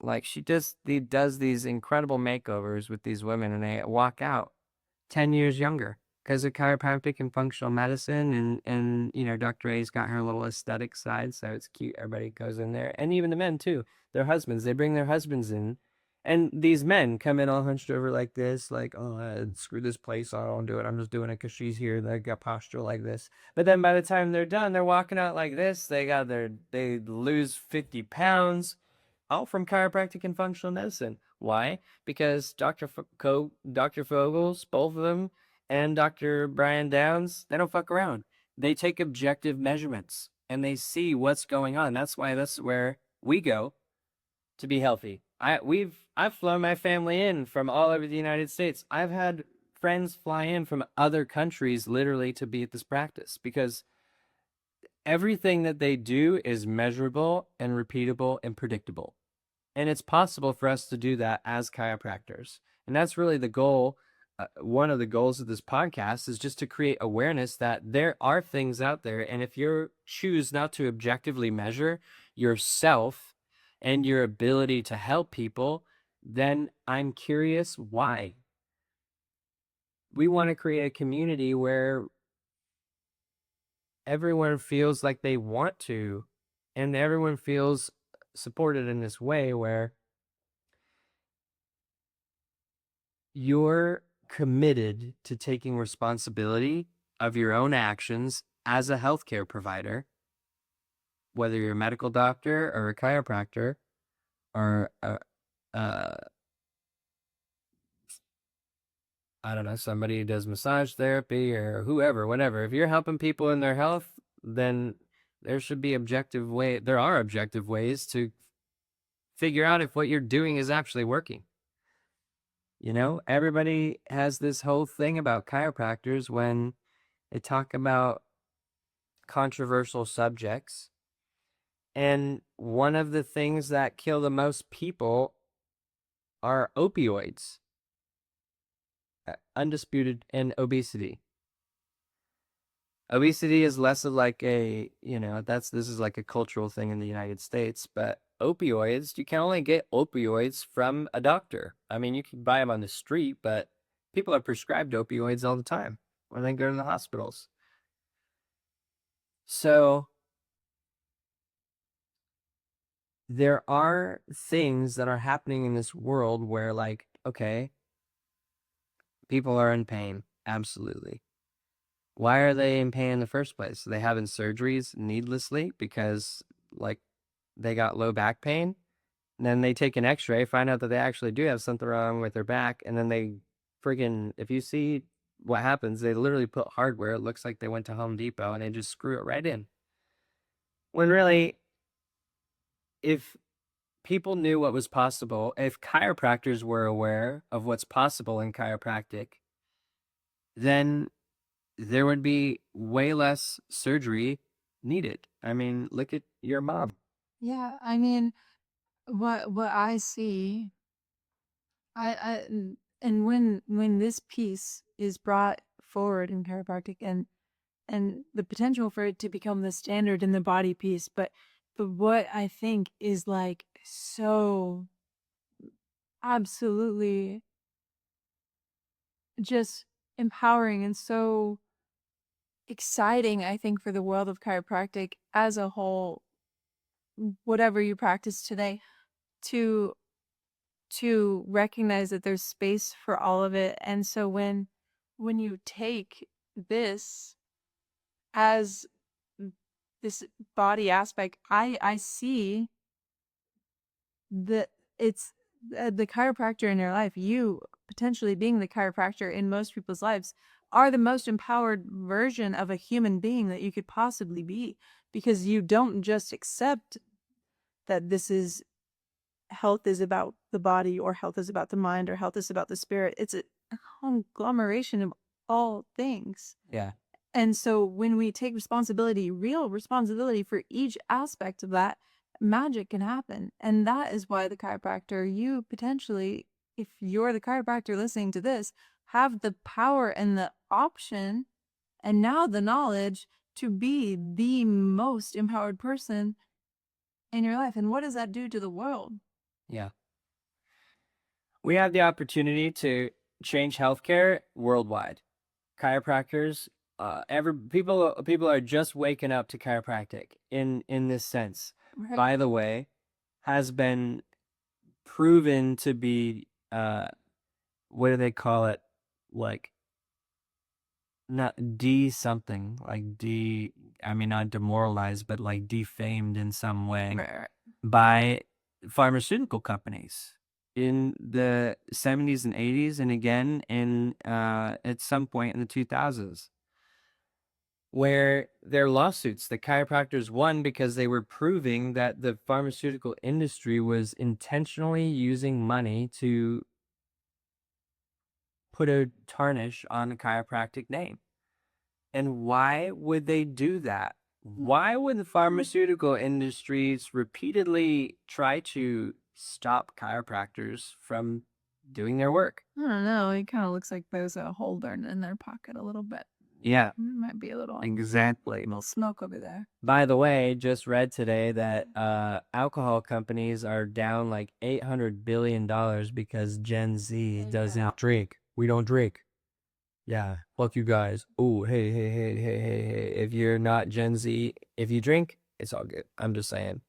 like, she just does these incredible makeovers with these women, and they walk out 10 years younger because of chiropractic and functional medicine. And you know, Dr. A's got her little aesthetic side, so it's cute. Everybody goes in there, and even the men too. Their husbands, they bring their husbands in, and these men come in all hunched over like this, like, oh, screw this place, I don't do it, I'm just doing it because she's here. They got posture like this. But then by the time they're done, they're walking out like this. They lose 50 pounds, all from chiropractic and functional medicine. Why? Because Dr. Fogels, both of them, and Dr. Brian Downs, they don't fuck around. They take objective measurements and they see what's going on. That's where we go to be healthy. I've flown my family in from all over the United States. I've had friends fly in from other countries literally to be at this practice because everything that they do is measurable and repeatable and predictable. And it's possible for us to do that as chiropractors. And that's really the goal. One of the goals of this podcast is just to create awareness that there are things out there. And if you choose not to objectively measure yourself and your ability to help people, then I'm curious why. We want to create a community where everyone feels like they want to, and everyone feels supported in this way where you're committed to taking responsibility of your own actions as a healthcare provider, whether you're a medical doctor or a chiropractor or uh, I don't know, somebody who does massage therapy or whoever, whatever. If you're helping people in their health, then there should be there are objective ways to figure out if what you're doing is actually working. You know, everybody has this whole thing about chiropractors when they talk about controversial subjects. And one of the things that kill the most people are opioids, undisputed, and obesity. Obesity is less of like this is like a cultural thing in the United States, but opioids, you can only get opioids from a doctor. I mean, you can buy them on the street, but people are prescribed opioids all the time when they go to the hospitals. So there are things that are happening in this world where, like, okay, people are in pain. Absolutely. Why are they in pain in the first place? Are they having surgeries needlessly because, like, they got low back pain? And then they take an x-ray, find out that they actually do have something wrong with their back. And then they friggin', if you see what happens, they literally put hardware. It looks like they went to Home Depot and they just screw it right in. When really, if people knew what was possible, if chiropractors were aware of what's possible in chiropractic, then there would be way less surgery needed. I mean, look at your mom. Yeah, I mean, what I see, and when this piece is brought forward in chiropractic and the potential for it to become the standard in the body piece, but what I think is like so absolutely just empowering and so exciting, I think, for the world of chiropractic as a whole, whatever you practice today, to recognize that there's space for all of it. And so when you take this as this body aspect, I see that it's the chiropractor in your life, you potentially being the chiropractor in most people's lives, are the most empowered version of a human being that you could possibly be, because you don't just accept that this is health is about the body, or health is about the mind, or health is about the spirit. It's a conglomeration of all things. Yeah. And so when we take responsibility, real responsibility for each aspect of that, magic can happen. And that is why the chiropractor, you potentially, if you're the chiropractor listening to this, have the power and the option and now the knowledge to be the most empowered person in your life. And what does that do to the world? Yeah. We have the opportunity to change healthcare worldwide. Chiropractors, people are just waking up to chiropractic in this sense. Right. By the way, has been proven to be what do they call it? Like not something, like I mean not demoralized, but like defamed in some way Right. by pharmaceutical companies in the 70s and 80s, and again in at some point in the 2000s, where their lawsuits, the chiropractors won because they were proving that the pharmaceutical industry was intentionally using money to put a tarnish on the chiropractic name. And why would they do that? Why would the pharmaceutical industries repeatedly try to stop chiropractors from doing their work? I don't know. It kind of looks like there's a hole in their pocket a little bit. Yeah, It might be a little exactly. smoke over there. By the way, just read today that alcohol companies are down like $800 billion because Gen Z doesn't drink. We don't drink. Yeah, fuck you guys. Oh, hey. If you're not Gen Z, if you drink, it's all good. I'm just saying.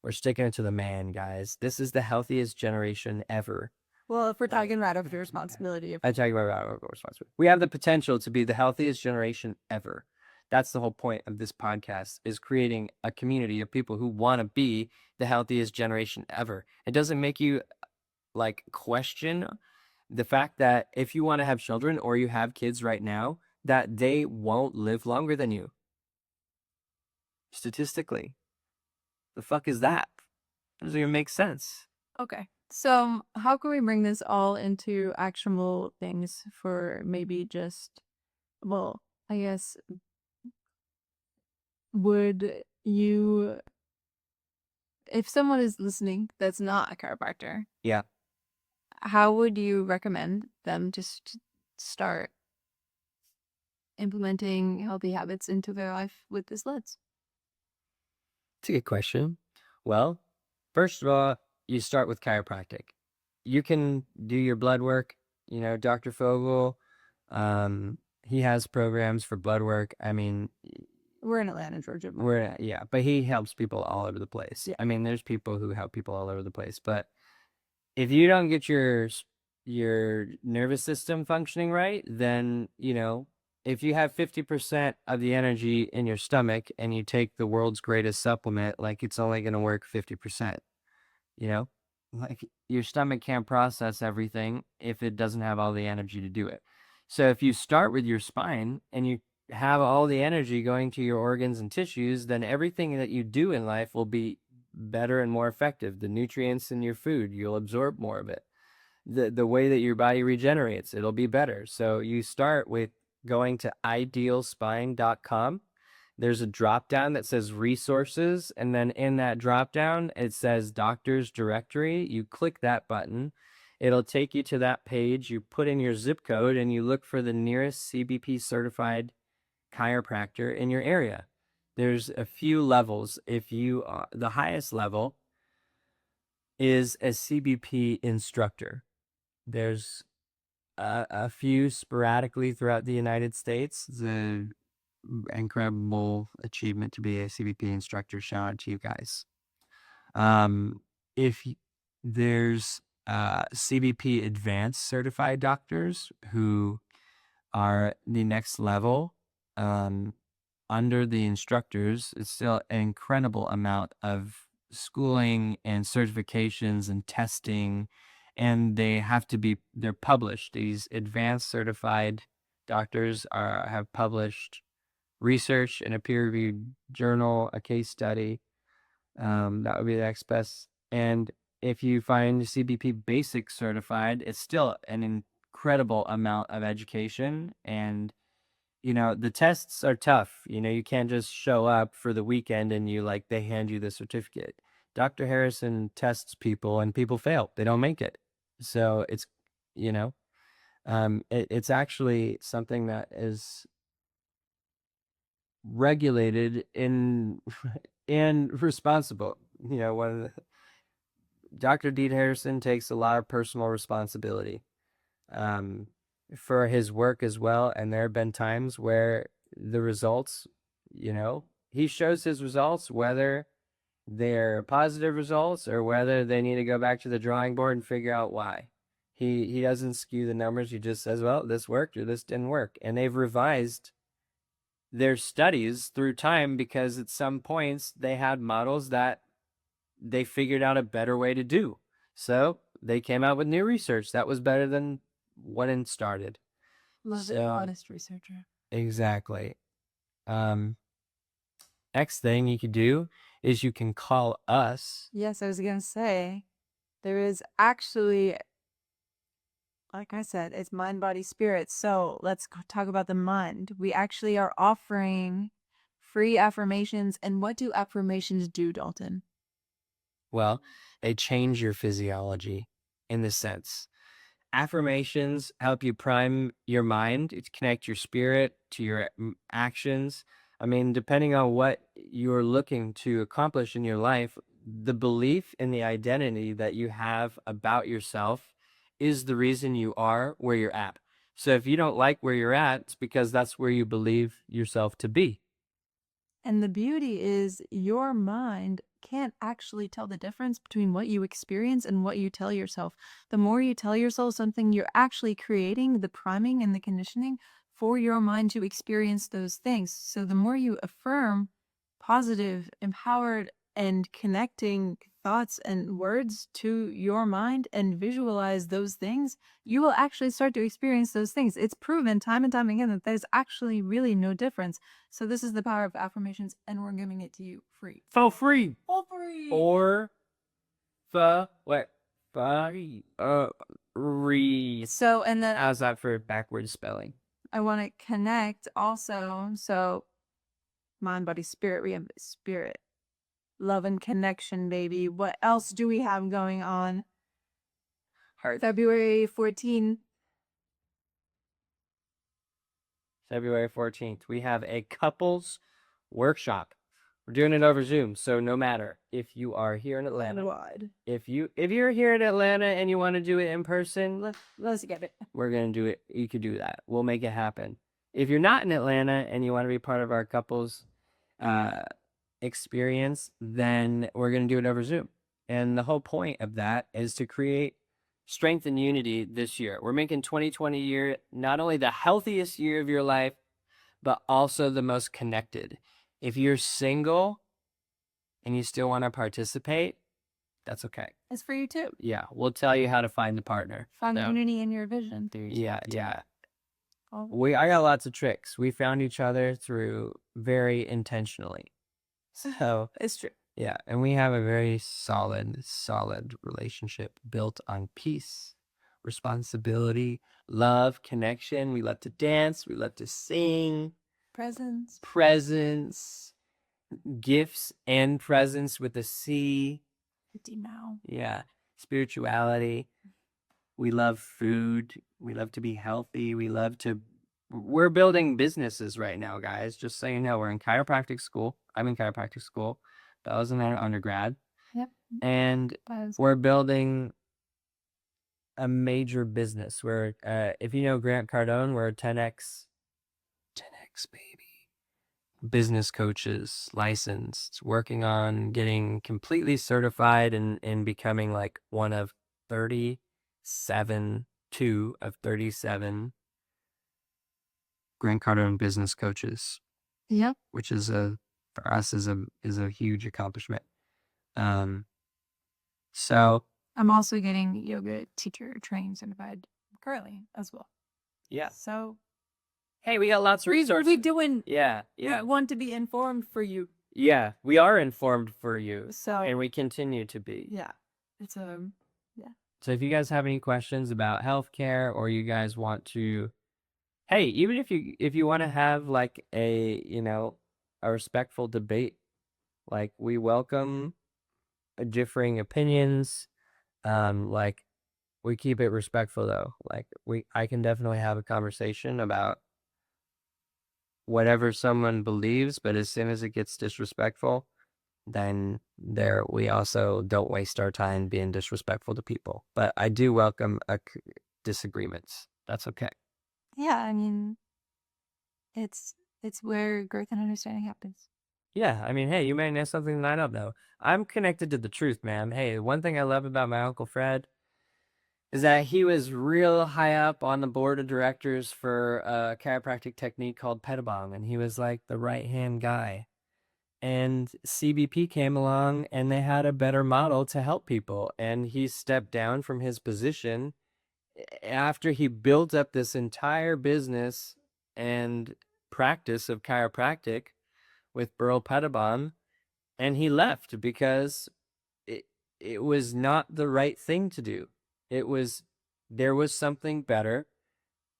We're sticking it to the man, guys. This is the healthiest generation ever. Well, if we're talking about a responsibility, I talk about our responsibility. We have the potential to be the healthiest generation ever. That's the whole point of this podcast, is creating a community of people who want to be the healthiest generation ever. It doesn't make you like question the fact that if you want to have children or you have kids right now, that they won't live longer than you. Statistically. The fuck is that? That doesn't even make sense. okay. So how can we bring this all into actionable things for maybe just, well, I guess, would you, if someone is listening that's not a chiropractor, Yeah. how would you recommend them to start implementing healthy habits into their life with this lens? It's a good question. Well, first of all, you start with chiropractic. You can do your blood work. You know, Dr. Fogel, he has programs for blood work. I mean, We're in Atlanta, Georgia. yeah, but he helps people all over the place. Yeah. I mean, there's people who help people all over the place, but if you don't get your nervous system functioning right, then, you know, if you have 50% of the energy in your stomach and you take the world's greatest supplement, like it's only going to work 50%, you know? Like your stomach can't process everything if it doesn't have all the energy to do it. So if you start with your spine and you have all the energy going to your organs and tissues, then everything that you do in life will be better and more effective. The nutrients in your food, you'll absorb more of it. The way that your body regenerates, it'll be better. So you start with going to idealspine.com. There's a drop down that says resources, and then in that drop down it says doctors directory. You click that button, it'll take you to that page. You put in your zip code and you look for the nearest CBP certified chiropractor in your area. There's a few levels. If you the highest level is a CBP instructor. There's a few sporadically throughout the United States. The incredible achievement to be a CBP instructor. Shout out to you guys. If there's CBP advanced certified doctors who are the next level, under the instructors, it's still an incredible amount of schooling and certifications and testing, and they're published. These advanced certified doctors have published research in a peer-reviewed journal, a case study. That would be the next best. And if you find CBP basic certified, it's still an incredible amount of education. And the tests are tough. You can't just show up for the weekend and they hand you the certificate. Dr. Harrison tests people and people fail. They don't make it. So it's, it's actually something that is regulated and responsible. Dr. Deed Harrison takes a lot of personal responsibility for his work as well. And there have been times where the results, he shows his results, whether they're positive results or whether they need to go back to the drawing board and figure out why. He doesn't skew the numbers. He just says, well, this worked or this didn't work. And they've revised their studies through time because at some points they had models that they figured out a better way to do. So they came out with new research that was better than what it started. Love it, honest researcher. Exactly. Next thing you could do is you can call us. Yes, I was gonna say, there is actually, like I said, it's mind, body, spirit. So let's talk about the mind. We actually are offering free affirmations. And what do affirmations do, Dalton? Well, they change your physiology in the sense. Affirmations help you prime your mind to connect your spirit to your actions. I mean, depending on what you're looking to accomplish in your life, the belief in the identity that you have about yourself is the reason you are where you're at. So if you don't like where you're at, it's because that's where you believe yourself to be. And the beauty is your mind can't actually tell the difference between what you experience and what you tell yourself. The more you tell yourself something, you're actually creating the priming and the conditioning for your mind to experience those things. So the more you affirm positive, empowered, and connecting thoughts and words to your mind and visualize those things, you will actually start to experience those things. It's proven time and time again that there's actually really no difference. So this is the power of affirmations, and we're giving it to you free. For free. For free. Or free. So, and then How's that for backwards spelling? I want to connect also. So mind, body, spirit, spirit. Love and connection, baby. What else do we have going on? Heart. February 14th. February 14th, we have a couples workshop. We're doing it over Zoom, so no matter if you are here in Atlanta, if you're here in Atlanta and you want to do it in person, let's get it. We're gonna do it. You could do that. We'll make it happen. If you're not in Atlanta and you want to be part of our couples experience, then we're gonna do it over Zoom. And the whole point of that is to create strength and unity this year. We're making 2020 year not only the healthiest year of your life, but also the most connected. If you're single and you still want to participate, that's okay. It's for you too. Yeah, we'll tell you how to find a partner. Find unity in your vision. Yeah. I got lots of tricks. We found each other through very intentionally. So it's true. Yeah, and we have a very solid relationship built on peace, responsibility, love, connection. We love to dance. We love to sing. Presents. Gifts and presents with a C. Yeah. Spirituality. We love food. We love to be healthy. We're building businesses right now, guys. Just so you know, we're in chiropractic school. I'm in chiropractic school. Bella's in undergrad. Yep. And we're building a major business. We're, if you know Grant Cardone, we're 10X baby. Business coaches, licensed, working on getting completely certified and becoming like one of 37 Grant Cardone business coaches. Yep. which is for us is a huge accomplishment. So I'm also getting yoga teacher training certified currently as well. yeah. So Hey, we got lots of resources. we doing. Yeah. We want to be informed for you. Yeah, we are informed for you, So and we continue to be. yeah, it's yeah. So if you guys have any questions about healthcare, or you guys want to, hey, even if you want to have like a a respectful debate, like we welcome differing opinions. Like we keep it respectful though. Like I can definitely have a conversation about whatever someone believes, but as soon as it gets disrespectful, then we also don't waste our time being disrespectful to people. But I do welcome disagreements. That's okay. Yeah, I mean, it's where growth and understanding happens. Yeah, I mean, hey, you may know something that I don't know. I'm connected to the truth, man. Hey, one thing I love about my Uncle Fred is that he was real high up on the board of directors for a chiropractic technique called pedibong, and he was like the right-hand guy. And CBP came along and they had a better model to help people. And he stepped down from his position after he built up this entire business and practice of chiropractic with Burl Pedibon. And he left because it was not the right thing to do. There was something better.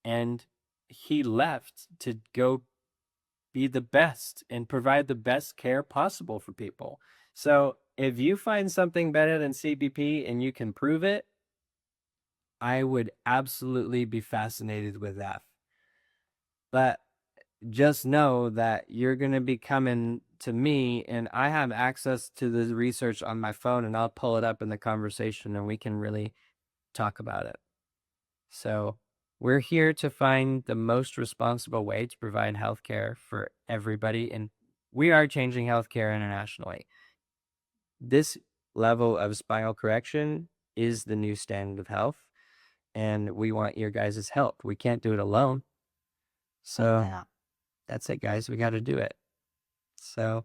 And he left to go be the best and provide the best care possible for people. So if you find something better than CBP and you can prove it, I would absolutely be fascinated with that. But just know that you're going to be coming to me and I have access to the research on my phone, and I'll pull it up in the conversation and we can really talk about it. So we're here to find the most responsible way to provide healthcare for everybody, and we are changing healthcare internationally. This level of spinal correction is the new standard of health, and we want your guys' help. We can't do it alone. So that's it, guys. We got to do it. So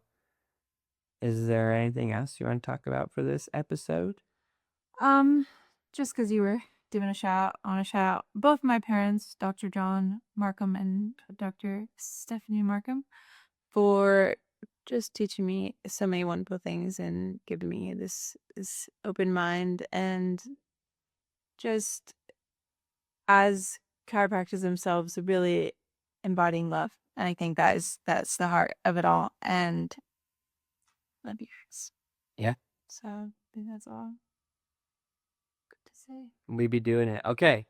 is there anything else you want to talk about for this episode? Just because you were doing a shout, both my parents, Dr. John Markham and Dr. Stephanie Markham, for just teaching me so many wonderful things and giving me this open mind, and just as chiropractors themselves really embodying love. And I think that's the heart of it all. And love you guys. Yeah. So I think that's all good to say. We be doing it. Okay.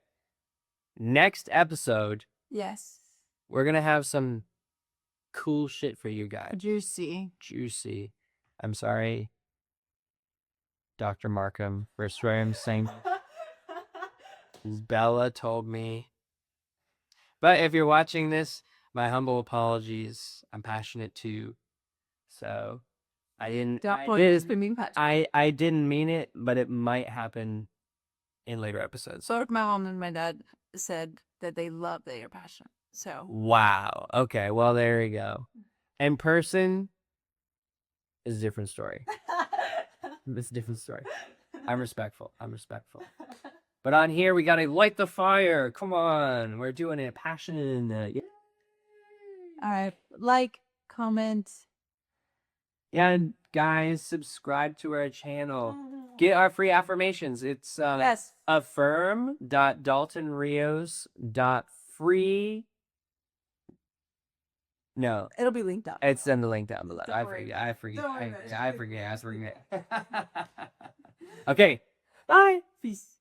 Next episode, Yes. we're going to have some cool shit for you guys. Juicy. I'm sorry, Dr. Markham, for swearing saying Bella told me. But if you're watching this, my humble apologies. I'm passionate too. So I didn't mean it, but it might happen in later episodes. So my mom and my dad said that they love that you're passionate. So wow. Okay, well there you go. In person is a different story. It's a different story. I'm respectful. But on here, we gotta light the fire. Come on, we're doing it. Passion. Yeah. All right, like, comment. Yeah, and guys, subscribe to our channel. Get our free affirmations. It's Yes. affirm.daltonrios.free. No, It'll be linked up. it's in the link down below. Don't worry. I forget. Don't worry about it. I forget. Okay. Bye. Peace.